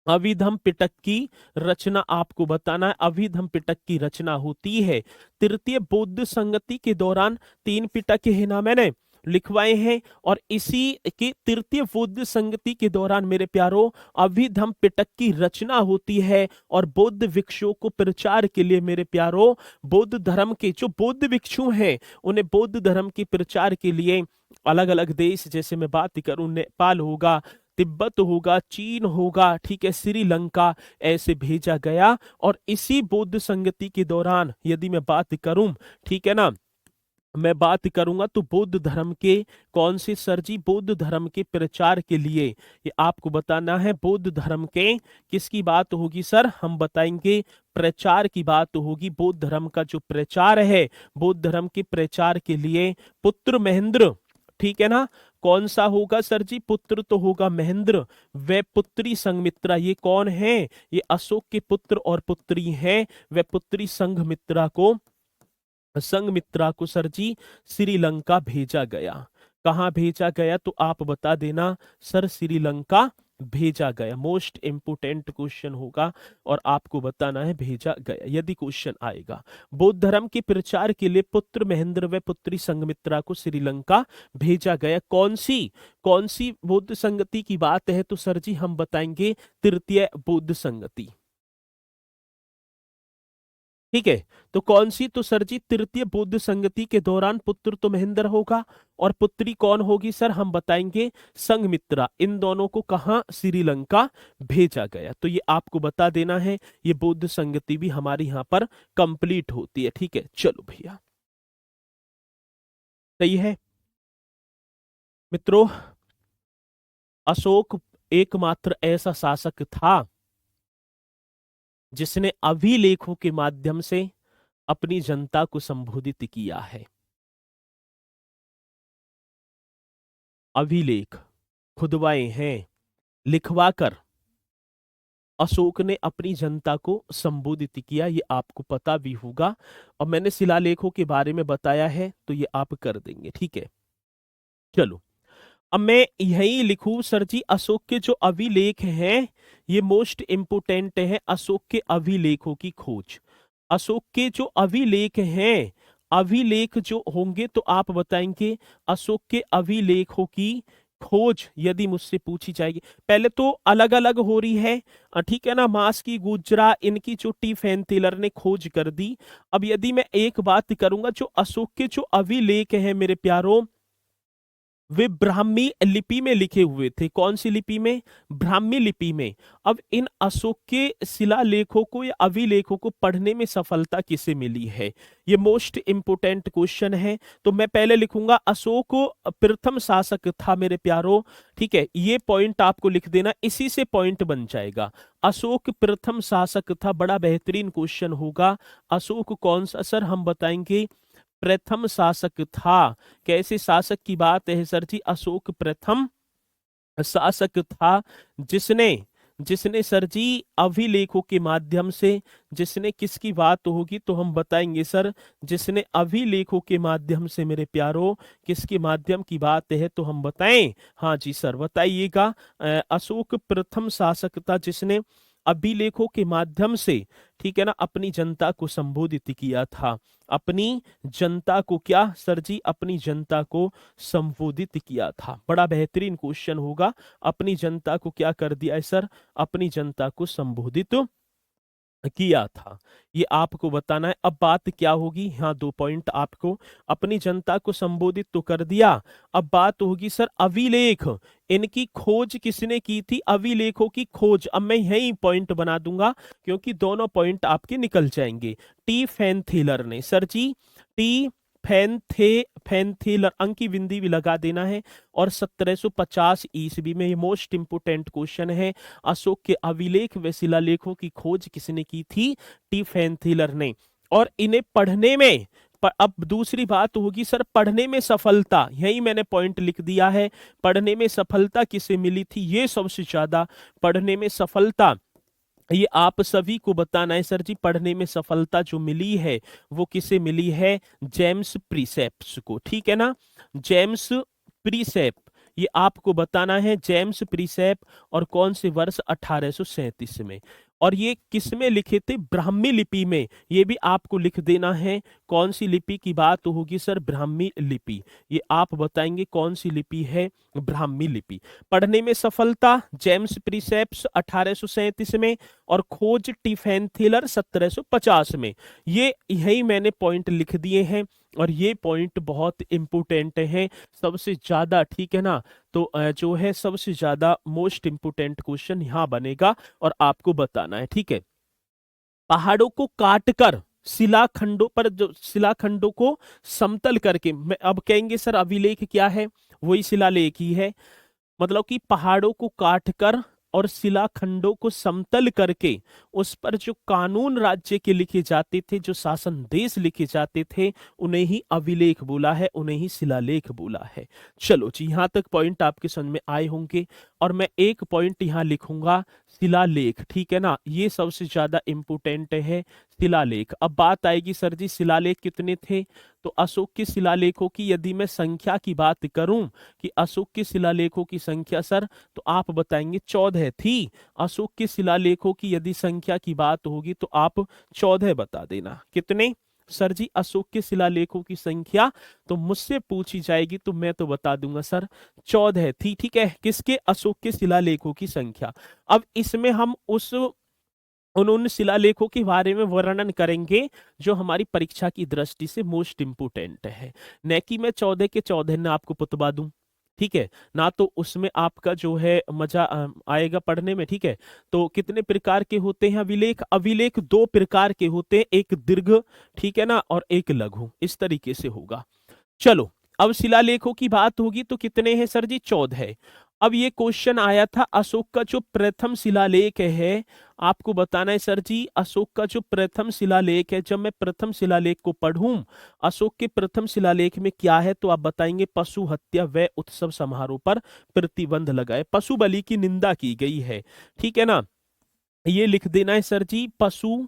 अभिधम पिटक की रचना आपको बताना है। अभिधम पिटक की रचना होती है तृतीय बौद्ध संगति के दौरान। 3 पिटक है ना मैंने लिखवाए हैं और इसी के तृतीय बौद्ध संगति के दौरान मेरे प्यारो अभिधम पिटक की रचना होती है। और बौद्ध भिक्षुओं को प्रचार के लिए मेरे प्यारो बौद्ध धर्म के जो बौद्ध भिक्षु हैं उन्हें बौद्ध धर्म के प्रचार के लिए अलग अलग देश, जैसे मैं बात करूं नेपाल होगा, तिब्बत होगा, चीन होगा, ठीक है, श्रीलंका, ऐसे भेजा गया। और इसी बौद्ध संगति के दौरान यदि मैं बात करूं, ठीक है ना, मैं बात करूंगा तो बौद्ध धर्म के कौन से सर जी? बौद्ध धर्म के प्रचार के लिए ये आपको बताना है। बौद्ध धर्म के किसकी बात होगी सर? हम बताएंगे प्रचार की बात होगी। बौद्ध धर्म का जो प्रचार है, बौद्ध धर्म के प्रचार के लिए पुत्र महेंद्र, ठीक है ना, कौन सा होगा सर जी? पुत्र तो होगा महेंद्र, वे पुत्री संघमित्रा। ये कौन है? ये अशोक के पुत्र और पुत्री हैं। वे पुत्री संघमित्रा को सर जी श्रीलंका भेजा गया। कहाँ भेजा गया तो आप बता देना सर? श्रीलंका भेजा गया। मोस्ट इंपोर्टेंट क्वेश्चन होगा और आपको बताना है भेजा गया यदि क्वेश्चन आएगा। बौद्ध धर्म के प्रचार के लिए पुत्र महेंद्र व पुत्री संघमित्रा को श्रीलंका भेजा गया। कौन सी बौद्ध संगति की बात है तो सर जी हम बताएंगे तृतीय बौद्ध संगति, ठीक है। तो कौन सी तो सर जी? तृतीय बौद्ध संगति के दौरान पुत्र तो महेंद्र होगा और पुत्री कौन होगी सर? हम बताएंगे संघमित्रा। इन दोनों को कहां? श्रीलंका भेजा गया। तो ये आपको बता देना है। ये बौद्ध संगति भी हमारी यहां पर कंप्लीट होती है, ठीक है। चलो भैया, सही है मित्रों। अशोक एकमात्र ऐसा शासक था जिसने अभिलेखों के माध्यम से अपनी जनता को संबोधित किया है। अभिलेख खुदवाए हैं, लिखवाकर अशोक ने अपनी जनता को संबोधित किया। ये आपको पता भी होगा और मैंने शिलालेखों के बारे में बताया है तो ये आप कर देंगे, ठीक है। चलो अब मैं यही लिखूं सर जी, अशोक के जो अभिलेख हैं ये मोस्ट इंपोर्टेंट है। अशोक के अभिलेखों की खोज, अशोक के जो अभिलेख हैं, अभिलेख जो होंगे तो आप बताएंगे अशोक के अभिलेखों की खोज यदि मुझसे पूछी जाएगी। पहले तो अलग अलग हो रही है, ठीक है ना। मास की गुजरा इनकी जो टी फैन टेलर ने खोज कर दी। अब यदि मैं एक बात करूंगा, जो अशोक के जो अभिलेख हैं मेरे प्यारों, वे ब्राह्मी लिपि में लिखे हुए थे। कौन सी लिपि में? ब्राह्मी लिपि में। अब इन अशोक के शिलालेखों को या अभिलेखों को पढ़ने में सफलता किसे मिली है? ये मोस्ट इंपोर्टेंट क्वेश्चन है। तो मैं पहले लिखूंगा अशोक प्रथम शासक था मेरे प्यारो, ठीक है। ये पॉइंट आपको लिख देना, इसी से पॉइंट बन जाएगा। अशोक प्रथम शासक था, बड़ा बेहतरीन क्वेश्चन होगा। अशोक कौन सा सर? हम बताएंगे प्रथम शासक था। कैसे शासक की बात है सर जी? अशोक प्रथम शासक था जिसने सर जी अभिलेखों के माध्यम से, जिसने किसकी बात होगी तो हम बताएंगे सर, जिसने अभिलेखों के माध्यम से मेरे प्यारो, किसके माध्यम की बात है तो हम बताएं? हाँ जी सर बताइएगा। अशोक प्रथम शासक था जिसने अभिलेखों के माध्यम से, ठीक है ना, अपनी जनता को संबोधित किया था। अपनी जनता को क्या सर जी? अपनी जनता को संबोधित किया था। बड़ा बेहतरीन क्वेश्चन होगा। अपनी जनता को क्या कर दिया है सर? अपनी जनता को संबोधित किया था, ये आपको बताना है। अब बात क्या होगी, यहाँ 2 पॉइंट आपको, अपनी जनता को संबोधित तो कर दिया। अब बात होगी सर अभिलेख, इनकी खोज किसने की थी, अभिलेखों की खोज। अब मैं यही पॉइंट बना दूंगा क्योंकि दोनों पॉइंट आपके निकल जाएंगे। टी फैनथिलर ने, सर जी टी फैनथिलर, अंक की बिंदी भी लगा देना है। और 1750 ईस्वी में, ये मोस्ट इंपोर्टेंट क्वेश्चन है, अशोक के अभिलेख व शिलालेखों की खोज किसने की थी, टी फैनथिलर ने। और इन्हें पढ़ने में, अब दूसरी बात होगी सर, पढ़ने में सफलता, यही मैंने पॉइंट लिख दिया है, पढ़ने में सफलता किसे मिली थी, ये सबसे ज्यादा पढ़ने में सफलता, ये आप सभी को बताना है सर जी। पढ़ने में सफलता जो मिली है वो किसे मिली है, जेम्स प्रीसेप्स को, ठीक है ना, जेम्स प्रीसेप, ये आपको बताना है, जेम्स प्रीसेप। और कौन से वर्ष, 1837 में। और ये किस में लिखे थे, ब्राह्मी लिपि में, ये भी आपको लिख देना है। कौन सी लिपि की बात होगी सर, ब्राह्मी लिपि, ये आप बताएंगे कौन सी लिपि है, ब्राह्मी लिपि। पढ़ने में सफलता जेम्स प्रीसेप्स 1837 में, और खोज टिफेंथिलर 1750 में। ये यही मैंने पॉइंट लिख दिए हैं, और ये पॉइंट बहुत इंपोर्टेंट हैं सबसे ज्यादा, ठीक है ना। तो जो है सबसे ज्यादा मोस्ट इंपोर्टेंट क्वेश्चन यहाँ बनेगा और आपको बताना है, ठीक है। पहाड़ों को काटकर शिलाखंडों पर, जो शिलाखंडों को समतल करके, मैं अब कहेंगे सर अभिलेख क्या है, वही शिलालेख ही है। मतलब कि पहाड़ों को काटकर और शिलाखंडों को समतल करके उस पर जो कानून राज्य के लिखे जाते थे, जो शासन देश लिखे जाते थे, उन्हें ही अभिलेख बोला है, उन्हें ही शिलालेख बोला है। चलो जी, यहां तक पॉइंट आपके समझ में आए होंगे। और मैं एक पॉइंट यहां लिखूंगा, शिलालेख, ठीक है ना, ये सबसे ज्यादा इंपोर्टेंट है, शिलालेख। अब बात आएगी सर जी शिलालेख कितने थे, तो अशोक के शिलालेखों की यदि मैं संख्या की बात करूं, कि अशोक के शिलालेखों की संख्या सर, तो आप बताएंगे 14 थी। अशोक के शिलालेखों की यदि संख्या की बात होगी तो आप 14 बता देना, कितने सर जी अशोक के शिलालेखों की संख्या, तो मुझसे पूछी जाएगी तो मैं तो बता दूंगा सर 14 थी, ठीक है, किसके, अशोक के शिलालेखों की संख्या। अब इसमें हम उन शिलालेखों के बारे में वर्णन करेंगे जो हमारी परीक्षा की दृष्टि से मोस्ट इंपोर्टेंट है, न कि मैं 14 के 14 ना आपको पुतवा दूं, ठीक है ना, तो उसमें आपका जो है मजा आएगा पढ़ने में, ठीक है। तो कितने प्रकार के होते हैं अभिलेख, अभिलेख 2 प्रकार के होते हैं, एक दीर्घ, ठीक है ना, और एक लघु, इस तरीके से होगा। चलो, अब शिलालेखों की बात होगी तो कितने हैं सर जी, 14। अब ये क्वेश्चन आया था, अशोक का जो प्रथम शिलालेख है, आपको बताना है सर जी, अशोक का जो प्रथम शिलालेख है, जब मैं प्रथम शिलालेख को पढ़ूं, अशोक के प्रथम शिलालेख में क्या है, तो आप बताएंगे पशु हत्या व उत्सव समारोह पर प्रतिबंध लगाए, पशु बलि की निंदा की गई है, ठीक है ना, ये लिख देना है सर जी, पशु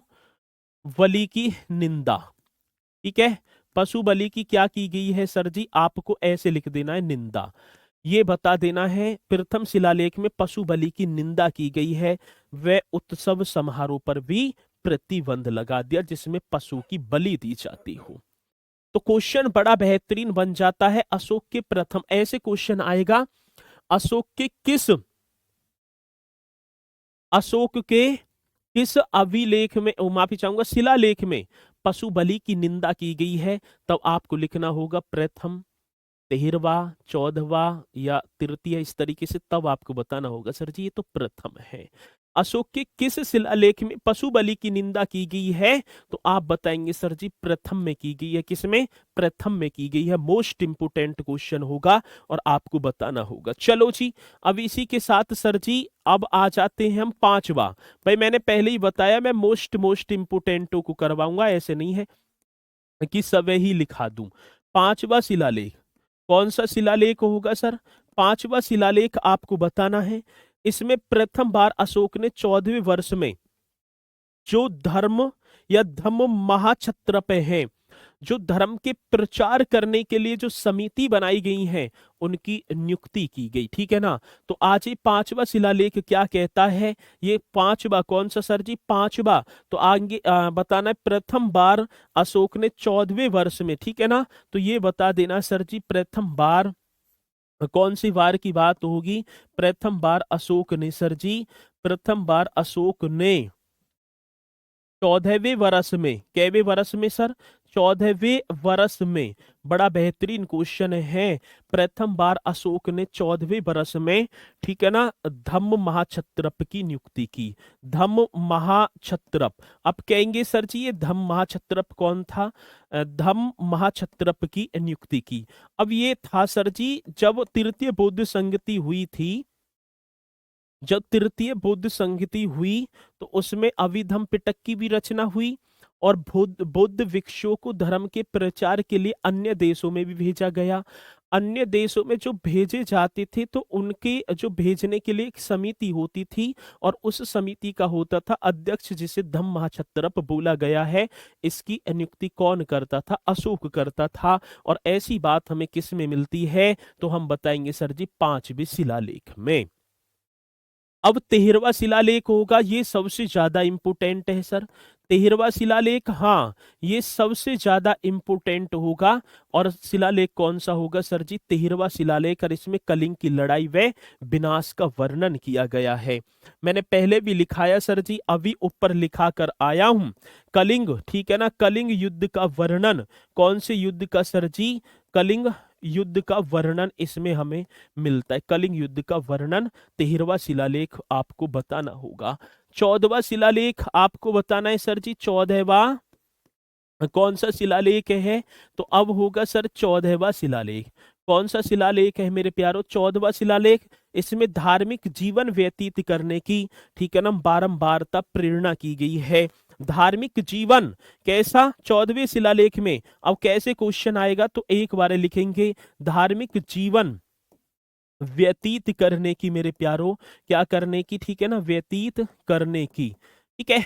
बलि की निंदा, ठीक है। पशु बलि की क्या की गई है सर जी, आपको ऐसे लिख देना है, निंदा, ये बता देना है। प्रथम शिलालेख में पशु बलि की निंदा की गई है, व उत्सव समारोह पर भी प्रतिबंध लगा दिया जिसमें पशु की बलि दी जाती हो। तो क्वेश्चन बड़ा बेहतरीन बन जाता है, अशोक के प्रथम, ऐसे क्वेश्चन आएगा, अशोक के किस, अशोक के किस अभिलेख में, माफी चाहूंगा, शिलालेख में पशु बलि की निंदा की गई है, तब आपको लिखना होगा प्रथम, 13वां, 14वां या तृतीय, इस तरीके से तब आपको बताना होगा सर जी ये तो प्रथम है। अशोक के किस शिलालेख में पशु बलि की निंदा की गई है, तो आप बताएंगे सर जी प्रथम में की गई है, किसमें, प्रथम में की गई है। मोस्ट इंपोर्टेंट क्वेश्चन होगा और आपको बताना होगा। चलो जी, अब इसी के साथ सर जी अब आ जाते हैं हम 5वां। भाई मैंने पहले ही बताया मैं मोस्ट इंपोर्टेंटों को करवाऊंगा, ऐसे नहीं है कि सब ही लिखा दूं। 5वां शिलालेख, कौन सा शिलालेख होगा सर, 5वां शिलालेख आपको बताना है। इसमें प्रथम बार अशोक ने 14वें वर्ष में जो धर्म या धम्म महाक्षत्रप हैं, जो धर्म के प्रचार करने के लिए जो समिति बनाई गई है, उनकी नियुक्ति की गई, ठीक है ना। तो आज ये 5वां शिलालेख क्या कहता है, ये 5वां कौन सा सर जी, 5वां, तो आगे बताना है प्रथम बार अशोक ने 14वें वर्ष में, ठीक है ना, तो ये बता देना सर जी प्रथम बार कौन सी बार की बात होगी, प्रथम बार अशोक ने सर जी, प्रथम बार अशोक ने 14वें वर्ष में, कैवे वर्ष में सर? 14वें वर्ष में। बड़ा बेहतरीन क्वेश्चन है। प्रथम बार अशोक ने 14वें वर्ष में, ठीक है ना, धम्म महाक्षत्रप की नियुक्ति की। धम्म महाक्षत्रप। अब कहेंगे सर जी ये धम्म महाक्षत्रप कौन था? धम्म महाक्षत्रप की नियुक्ति की। अब ये था सर जी जब तृतीय बौद्ध संगति हुई थी, जब तृतीय बौद्ध संगति हुई तो उसमें अभिधम्म पिटक की भी रचना हुई और बौद्ध भिक्षुओं को धर्म के प्रचार के लिए अन्य देशों में भी भेजा गया। अन्य देशों में जो भेजे जाते थे तो उनके जो भेजने के लिए एक समिति होती थी और उस समिति का होता था अध्यक्ष, जिसे धम्म महाक्षत्रप बोला गया है। इसकी नियुक्ति कौन करता था? अशोक करता था। और ऐसी बात हमें किस में मिलती है? तो हम बताएंगे सर जी 5वें शिलालेख में। अब 13वां शिलालेख होगा, ये सबसे ज्यादा इंपोर्टेंट है सर। 13वां शिलालेख, हाँ ये सबसे ज्यादा इंपोर्टेंट होगा। और शिलालेख कौन सा होगा सर जी? 13वां शिलालेख। और इसमें कलिंग की लड़ाई व विनाश का वर्णन किया गया है। मैंने पहले भी लिखाया सर जी, अभी ऊपर लिखा कर आया हूं। कलिंग, ठीक है ना, कलिंग युद्ध का वर्णन। कौन से युद्ध का सर जी? कलिंग युद्ध का वर्णन इसमें हमें मिलता है। कलिंग युद्ध का वर्णन 13वां शिलालेख आपको बताना होगा। 14वां शिलालेख आपको बताना है सर जी। 14वां कौन सा शिलालेख है? तो अब होगा सर 14वां शिलालेख। कौन सा शिलालेख है मेरे प्यारो? 14वां शिलालेख। इसमें धार्मिक जीवन व्यतीत करने की, ठीक है ना, बारंबारता प्रेरणा की गई है। धार्मिक जीवन कैसा? 14वें शिलालेख में। अब कैसे क्वेश्चन आएगा? तो एक बार लिखेंगे धार्मिक जीवन व्यतीत करने की मेरे प्यारो। क्या करने की? ठीक है ना, व्यतीत करने की, ठीक है,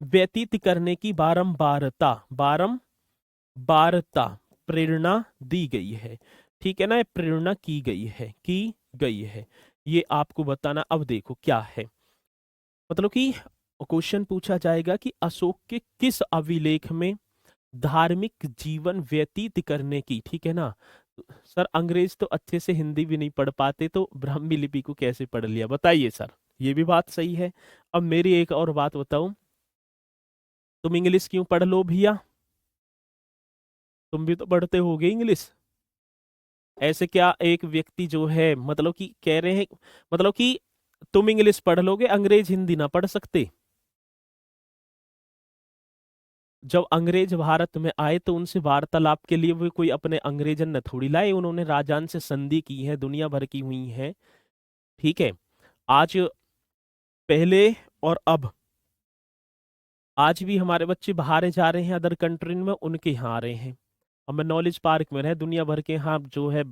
व्यतीत करने की बारंबारता, बारंबारता प्रेरणा दी गई है, ठीक है ना, प्रेरणा की गई है। ये आपको बताना। अब देखो क्या है, मतलब कि क्वेश्चन पूछा जाएगा कि अशोक के किस अभिलेख में धार्मिक जीवन व्यतीत करने की, ठीक है ना। सर अंग्रेज तो अच्छे से हिंदी भी नहीं पढ़ पाते, तो ब्राह्मी लिपि को कैसे पढ़ लिया? बताइए सर। ये भी बात सही है। अब मेरी एक और बात बताऊं, तुम इंग्लिश क्यों पढ़ लो भैया? तुम भी तो पढ़ते होगे इंग्लिश। ऐसे क्या एक व्यक्ति जो है, मतलब कि कह रहे हैं, मतलब कि तुम इंग्लिश पढ़ लोगे, अंग्रेज हिंदी ना पढ़ सकते? जब अंग्रेज भारत में आए तो उनसे वार्तालाप के लिए वो कोई अपने अंग्रेजन ने थोड़ी लाए, उन्होंने राजान से संधि की है, दुनिया भर की हुई है, ठीक है। आज, पहले और अब, आज भी हमारे बच्चे बाहर जा रहे हैं अदर कंट्री में, उनके यहाँ आ रहे हैं। अब मैं नॉलेज पार्क में रहे, दुनिया भर के यहाँ जो है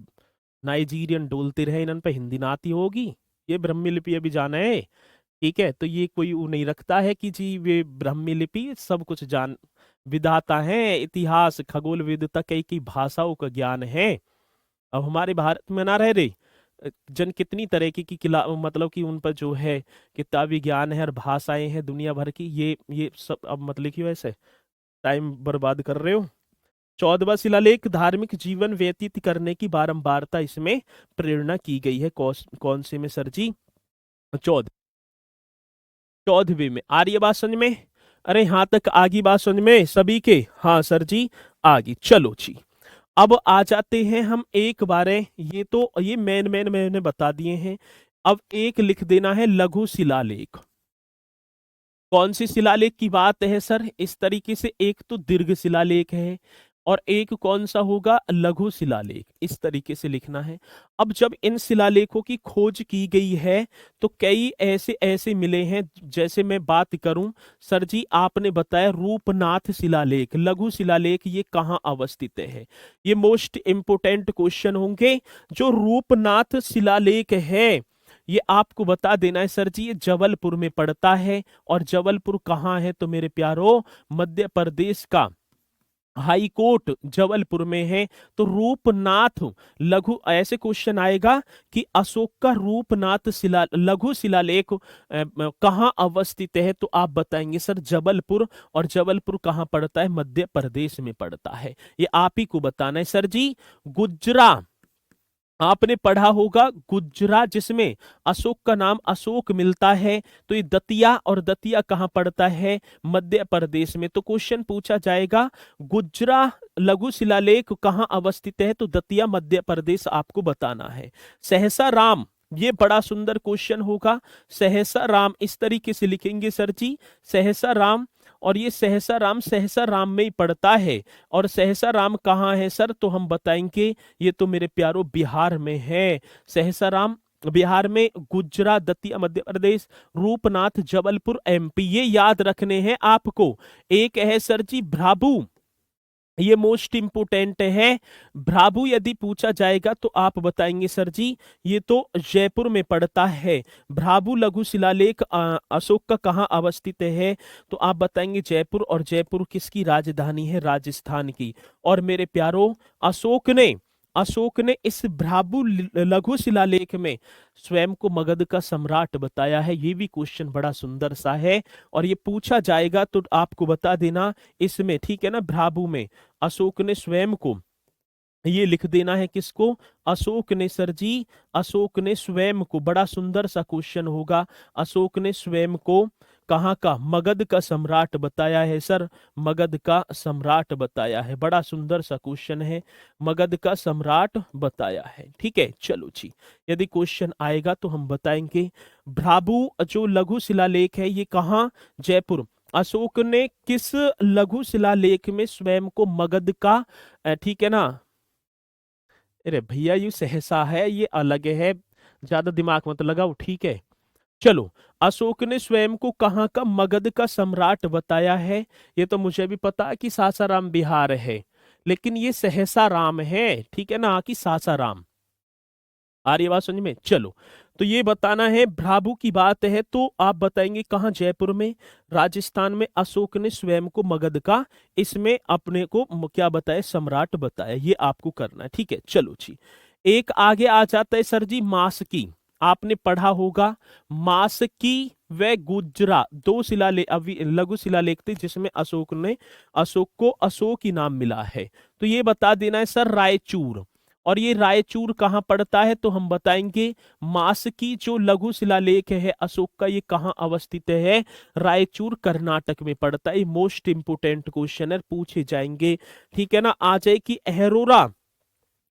नाइजीरियन डोलते रहे, इन पे हिंदी ना आती होगी। ये ब्राह्मी लिपि अभी जाना है, ठीक है। तो ये कोई वो नहीं रखता है कि जी वे ब्राह्मी लिपि सब कुछ जान, विधाता है, इतिहास खगोल वेदता कई भाषाओं का ज्ञान है। अब हमारे भारत में ना रह रहे जन कितनी तरह की किला, मतलब कि उन पर जो है किताबी ज्ञान है और भाषाएं हैं दुनिया भर की, ये सब अब मतलब कि वैसे टाइम बर्बाद कर रहे हो। 14वां शिलालेख, धार्मिक जीवन व्यतीत करने की बारंबारता इसमें प्रेरणा की गई है। कौन से में सर जी? 14वें में। आ रही है बात समझ में? अरे यहाँ तक आगी बात समझ में सभी के? हाँ सर जी आगी। चलो जी, अब आ जाते हैं हम एक बारे, ये तो ये मेन मैंने बता दिए हैं। अब एक लिख देना है लघु शिलालेख। कौन सी शिलालेख की बात है सर? इस तरीके से एक तो दीर्घ शिलालेख है और एक कौन सा होगा? लघु शिलालेख। इस तरीके से लिखना है। अब जब इन शिलालेखों की खोज की गई है तो कई ऐसे ऐसे मिले हैं, जैसे मैं बात करूं सर जी, आपने बताया रूपनाथ शिलालेख, लघु शिलालेख, ये कहाँ अवस्थित है? ये मोस्ट इंपोर्टेंट क्वेश्चन होंगे। जो रूपनाथ शिलालेख है ये आपको बता देना है सर जी, ये जबलपुर में पड़ता है। और जबलपुर कहाँ है तो मेरे प्यारो? मध्य प्रदेश का हाई कोर्ट जबलपुर में है। तो रूपनाथ लघु, ऐसे क्वेश्चन आएगा कि अशोक का रूपनाथ लघु शिलालेख कहाँ अवस्थित है? तो आप बताएंगे सर जबलपुर। और जबलपुर कहाँ पड़ता है? मध्य प्रदेश में पड़ता है। ये आप ही को बताना है सर जी। गुजरा, आपने पढ़ा होगा गुजरात, जिसमें अशोक का नाम अशोक मिलता है, तो ये दतिया, और दतिया कहाँ पड़ता है? मध्य प्रदेश में। तो क्वेश्चन पूछा जाएगा गुजरा लघु शिलालेख कहाँ अवस्थित है? तो दतिया मध्य प्रदेश आपको बताना है। सहसा राम, ये बड़ा सुंदर क्वेश्चन होगा। सहसा राम इस तरीके से लिखेंगे सर जी, सहसा राम, और ये सहसा राम में ही पड़ता है। और सहसा राम कहाँ है सर? तो हम बताएंगे ये तो मेरे प्यारो बिहार में है। सहसाराम बिहार में, गुजरात दतिया मध्य प्रदेश, रूपनाथ जबलपुर एमपी, ये याद रखने हैं आपको। एक है सर जी भ्राबू, ये मोस्ट इंपोर्टेंट है। भ्राबू यदि पूछा जाएगा तो आप बताएंगे सर जी ये तो जयपुर में पड़ता है। भ्राबू लघु शिलालेख अशोक का कहाँ अवस्थित है? तो आप बताएंगे जयपुर, और जयपुर किसकी राजधानी है? राजस्थान की। और मेरे प्यारो अशोक ने इस भ्राबू लघु शिलालेख में स्वयं को मगध का सम्राट बताया है। ये भी क्वेश्चन बड़ा सुंदर सा है, और ये पूछा जाएगा तो आपको बता देना इसमें, ठीक है ना। भ्राबू में अशोक ने स्वयं को, ये लिख देना है किसको? अशोक ने सर जी, अशोक ने स्वयं को, बड़ा सुंदर सा क्वेश्चन होगा। अशोक ने स्वयं को कहाँ का? मगध का सम्राट बताया है सर, मगध का सम्राट बताया है। बड़ा सुंदर सा क्वेश्चन है, मगध का सम्राट बताया है। ठीक है, चलो जी, यदि क्वेश्चन आएगा तो हम बताएंगे। भ्राबू जो लघु शिलालेख है ये कहाँ? जयपुर। अशोक ने किस लघु शिलालेख में स्वयं को मगध का, ठीक है ना, अरे भैया ये सहसा है, ये अलग है, ज्यादा दिमाग मत लगाओ, ठीक है। चलो, अशोक ने स्वयं को कहाँ का मगध का सम्राट बताया है? ये तो मुझे भी पता है कि सासाराम बिहार है, लेकिन ये सहसा राम है, ठीक है ना, कि सासाराम। आ रही है बात समझ में? चलो, तो ये बताना है, भ्राबू की बात है तो आप बताएंगे कहाँ? जयपुर में, राजस्थान में अशोक ने स्वयं को मगध का, इसमें अपने को क्या बताया? सम्राट बताया। ये आपको करना है, ठीक है। चलो जी, एक आगे आ जाता है सर जी मास की। आपने पढ़ा होगा मास की व गुजरा दो शिलालेख, लघु शिलालेख थे जिसमें अशोक को अशोक ही नाम मिला है। तो ये बता देना है सर रायचूर। और ये रायचूर कहाँ पड़ता है? तो हम बताएंगे मास की जो लघु शिलालेख है अशोक का, ये कहाँ अवस्थित है? रायचूर कर्नाटक में पड़ता है। मोस्ट इंपोर्टेंट क्वेश्चन है, पूछे जाएंगे, ठीक है ना। आ जाए कि अहरोरा,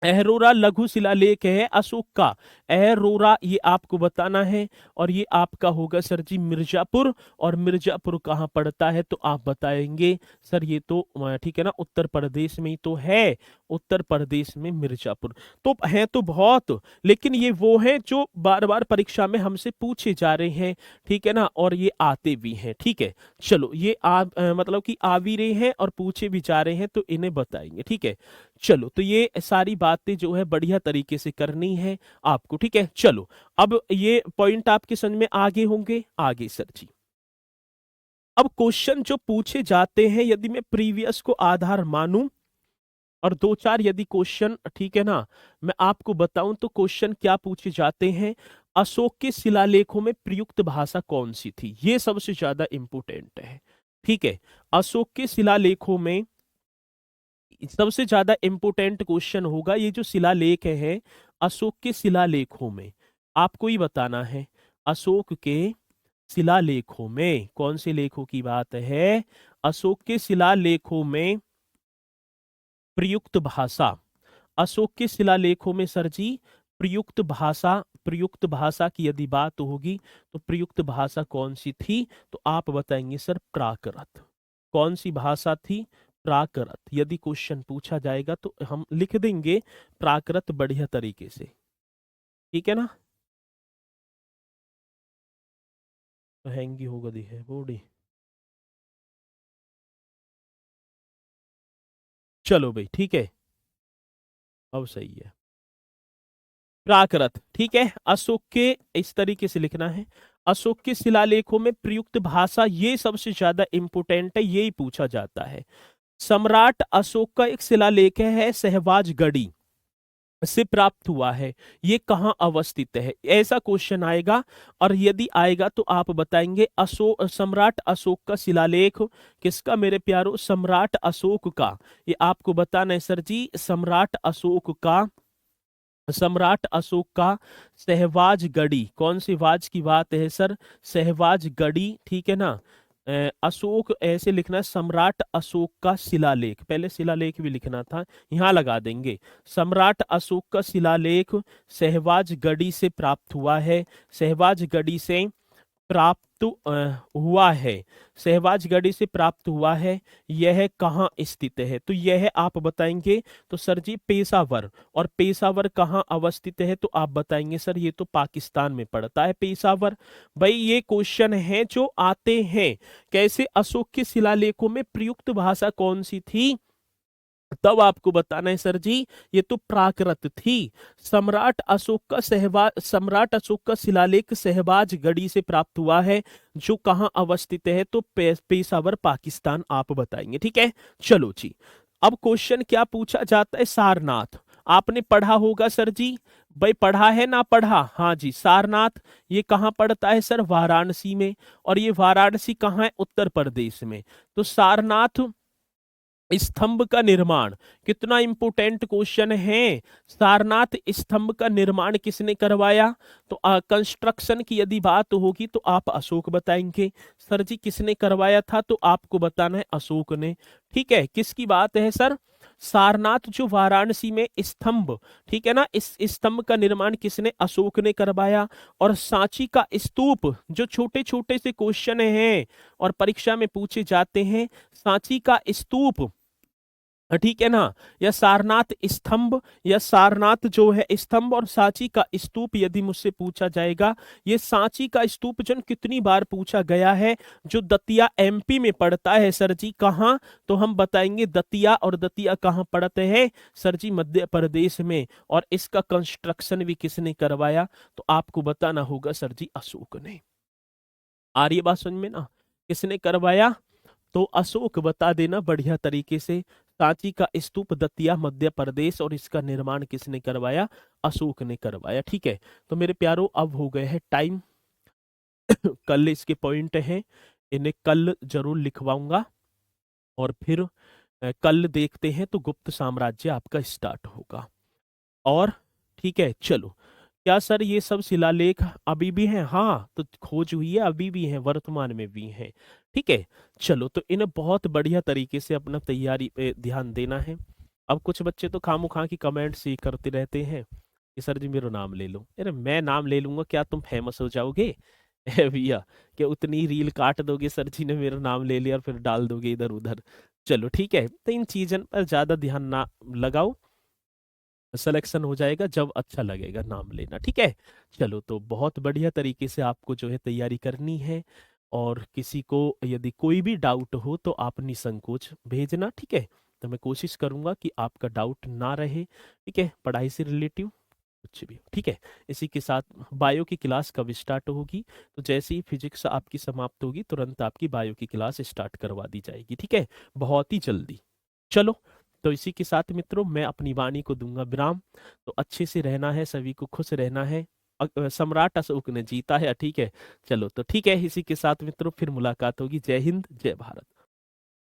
अहरोरा लघु शिलालेख है अशोक का, अहरोरा ये आपको बताना है। और ये आपका होगा सर जी मिर्जापुर, और मिर्जापुर कहाँ पड़ता है? तो आप बताएंगे सर ये तो ठीक है ना उत्तर प्रदेश में ही तो है, उत्तर प्रदेश में मिर्जापुर। तो है तो बहुत, लेकिन ये वो है जो बार बार परीक्षा में हमसे पूछे जा रहे हैं, ठीक है ना, और ये आते भी हैं, ठीक है। चलो, ये मतलब कि आ भी रहे हैं और पूछे भी जा रहे हैं, तो इन्हें बताएंगे, ठीक है। चलो, तो ये सारी बातें जो है बढ़िया तरीके से करनी है आपको, ठीक है। चलो, अब ये पॉइंट आपके समझ में आगे होंगे, आगे सर जी। अब क्वेश्चन जो पूछे जाते हैं, यदि मैं प्रीवियस को आधार मानूं और दो चार यदि क्वेश्चन, ठीक है ना, मैं आपको बताऊं तो क्वेश्चन क्या पूछे जाते हैं? अशोक के शिलालेखों में प्रयुक्त भाषा कौन सी थी? ये सबसे ज्यादा इंपोर्टेंट है, ठीक है। अशोक के शिलालेखों में सबसे ज्यादा इंपोर्टेंट क्वेश्चन होगा ये जो शिलालेख है अशोक के शिलालेखों में, आपको ही बताना है। अशोक के शिलालेखों में कौन से लेखों की बात है? अशोक के शिलालेखों में प्रयुक्त भाषा, अशोक के शिलालेखों में सर जी प्रयुक्त भाषा, प्रयुक्त भाषा की यदि बात होगी तो प्रयुक्त भाषा कौन सी थी? तो आप बताएंगे सर प्राकृत। कौन सी भाषा थी? प्राकृत। यदि क्वेश्चन पूछा जाएगा तो हम लिख देंगे प्राकृत बढ़िया तरीके से, ठीक है ना। हैंगी होगा दी है बॉडी। चलो भाई, ठीक है, अब सही है। प्राकृत, ठीक है। अशोक के, इस तरीके से लिखना है, अशोक के शिलालेखों में प्रयुक्त भाषा, ये सबसे ज्यादा इंपोर्टेंट है, यही पूछा जाता है। सम्राट अशोक का एक शिलालेख है सहवाजगढ़ी से प्राप्त हुआ है, ये कहाँ अवस्थित है? ऐसा क्वेश्चन आएगा। और यदि आएगा तो आप बताएंगे सम्राट अशोक का शिलालेख किसका मेरे प्यारो? सम्राट अशोक का। ये आपको बताना है सर जी, सम्राट अशोक का सम्राट अशोक का सहवाज गढ़ी, कौन सी वाज की बात है सर? सहवाज गढ़ी, ठीक है ना। अशोक ऐसे लिखना है, सम्राट अशोक का शिलालेख, पहले शिलालेख भी लिखना था, यहाँ लगा देंगे। सम्राट अशोक का शिलालेख सहवाज गढ़ी से प्राप्त हुआ है, सहवाज गढ़ी से प्राप्त हुआ है, सहवाज गढ़ी से प्राप्त हुआ है। यह कहाँ स्थित है? तो यह आप बताएंगे तो सर जी पेशावर, और पेशावर कहाँ अवस्थित है? तो आप बताएंगे सर ये तो पाकिस्तान में पड़ता है पेशावर। भाई ये क्वेश्चन है जो आते हैं। कैसे? अशोक के शिलालेखों में प्रयुक्त भाषा कौन सी थी? तब आपको बताना है सर जी ये तो प्राकृत थी। सम्राट अशोक का शिलालेख सहबाज गढ़ी से प्राप्त हुआ है, जो कहाँ अवस्थित है? तो पेशावर पाकिस्तान आप बताएंगे, ठीक है। चलो जी, अब क्वेश्चन क्या पूछा जाता है? सारनाथ आपने पढ़ा होगा सर जी, भाई पढ़ा है ना पढ़ा? हाँ जी, सारनाथ ये कहाँ पड़ता है सर? वाराणसी में। और ये वाराणसी कहाँ है? उत्तर प्रदेश में। तो सारनाथ स्तंभ का निर्माण, कितना इंपोर्टेंट क्वेश्चन है। सारनाथ स्तंभ का निर्माण किसने करवाया? तो कंस्ट्रक्शन की यदि बात होगी तो आप अशोक बताएंगे। सर जी किसने करवाया था? तो आपको बताना है अशोक ने, ठीक है। किसकी बात है सर? सारनाथ जो वाराणसी में स्तंभ, ठीक है ना, इस स्तंभ का निर्माण किसने? अशोक ने करवाया। और सांची का स्तूप, जो छोटे छोटे से क्वेश्चन हैं और परीक्षा में पूछे जाते हैं, सांची का स्तूप, ठीक है ना, या सारनाथ स्तंभ, या सारनाथ जो है स्तंभ, और सांची का स्तूप यदि मुझसे पूछा जाएगा। ये सांची का स्तूप जो कितनी बार पूछा गया है, जो दतिया एमपी में पड़ता है सर जी, कहाँ? तो हम बताएंगे दतिया, और दतिया कहाँ पड़ते हैं सर जी? मध्य प्रदेश में। और इसका कंस्ट्रक्शन भी किसने करवाया? तो आपको बताना होगा सर जी अशोक ने। आ रही है बात समझ में ना? किसने करवाया? तो अशोक बता देना बढ़िया तरीके से। सांची का स्तूप दतिया मध्य प्रदेश, और इसका निर्माण किसने करवाया? अशोक ने करवाया, ठीक है। तो मेरे प्यारो अब हो गए हैं टाइम। कल इसके पॉइंट हैं, इन्हें कल जरूर लिखवाऊंगा। और फिर कल देखते हैं तो गुप्त साम्राज्य आपका स्टार्ट होगा। और ठीक है, चलो। क्या सर ये सब शिलालेख अभी भी हैं? हाँ, तो खोज हुई है, अभी भी है, वर्तमान में भी है, ठीक है। चलो, तो इन्हें बहुत बढ़िया तरीके से अपना तैयारी पे ध्यान देना है। अब कुछ बच्चे तो खामोखा की कमेंट सी करते रहते हैं कि सर जी मेरा नाम ले लो। अरे मैं नाम ले लूंगा, क्या तुम फेमस हो जाओगे? भैया, क्या उतनी रील काट दोगे सर जी ने मेरा नाम ले लिया और फिर डाल दोगे इधर उधर? चलो ठीक है, तो इन चीजों पर ज्यादा ध्यान ना लगाओ, सिलेक्शन हो जाएगा जब अच्छा लगेगा नाम लेना, ठीक है। चलो, तो बहुत बढ़िया तरीके से आपको जो है तैयारी करनी है। और किसी को यदि कोई भी डाउट हो तो आप निसंकोच भेजना, ठीक है। तो मैं कोशिश करूंगा कि आपका डाउट ना रहे, ठीक है, पढ़ाई से रिलेटिव कुछ भी, ठीक है। इसी के साथ बायो की क्लास कब स्टार्ट होगी? तो जैसे ही फिजिक्स आपकी समाप्त होगी तुरंत आपकी बायो की क्लास स्टार्ट करवा दी जाएगी, ठीक है, बहुत ही जल्दी। चलो, तो इसी के साथ मित्रों मैं अपनी वाणी को दूंगा विराम। तो अच्छे से रहना है, सभी को खुश रहना है। सम्राट अशोक ने जीता है, ठीक है। चलो, तो ठीक है, इसी के साथ मित्रों फिर मुलाकात होगी। जय हिंद, जय भारत।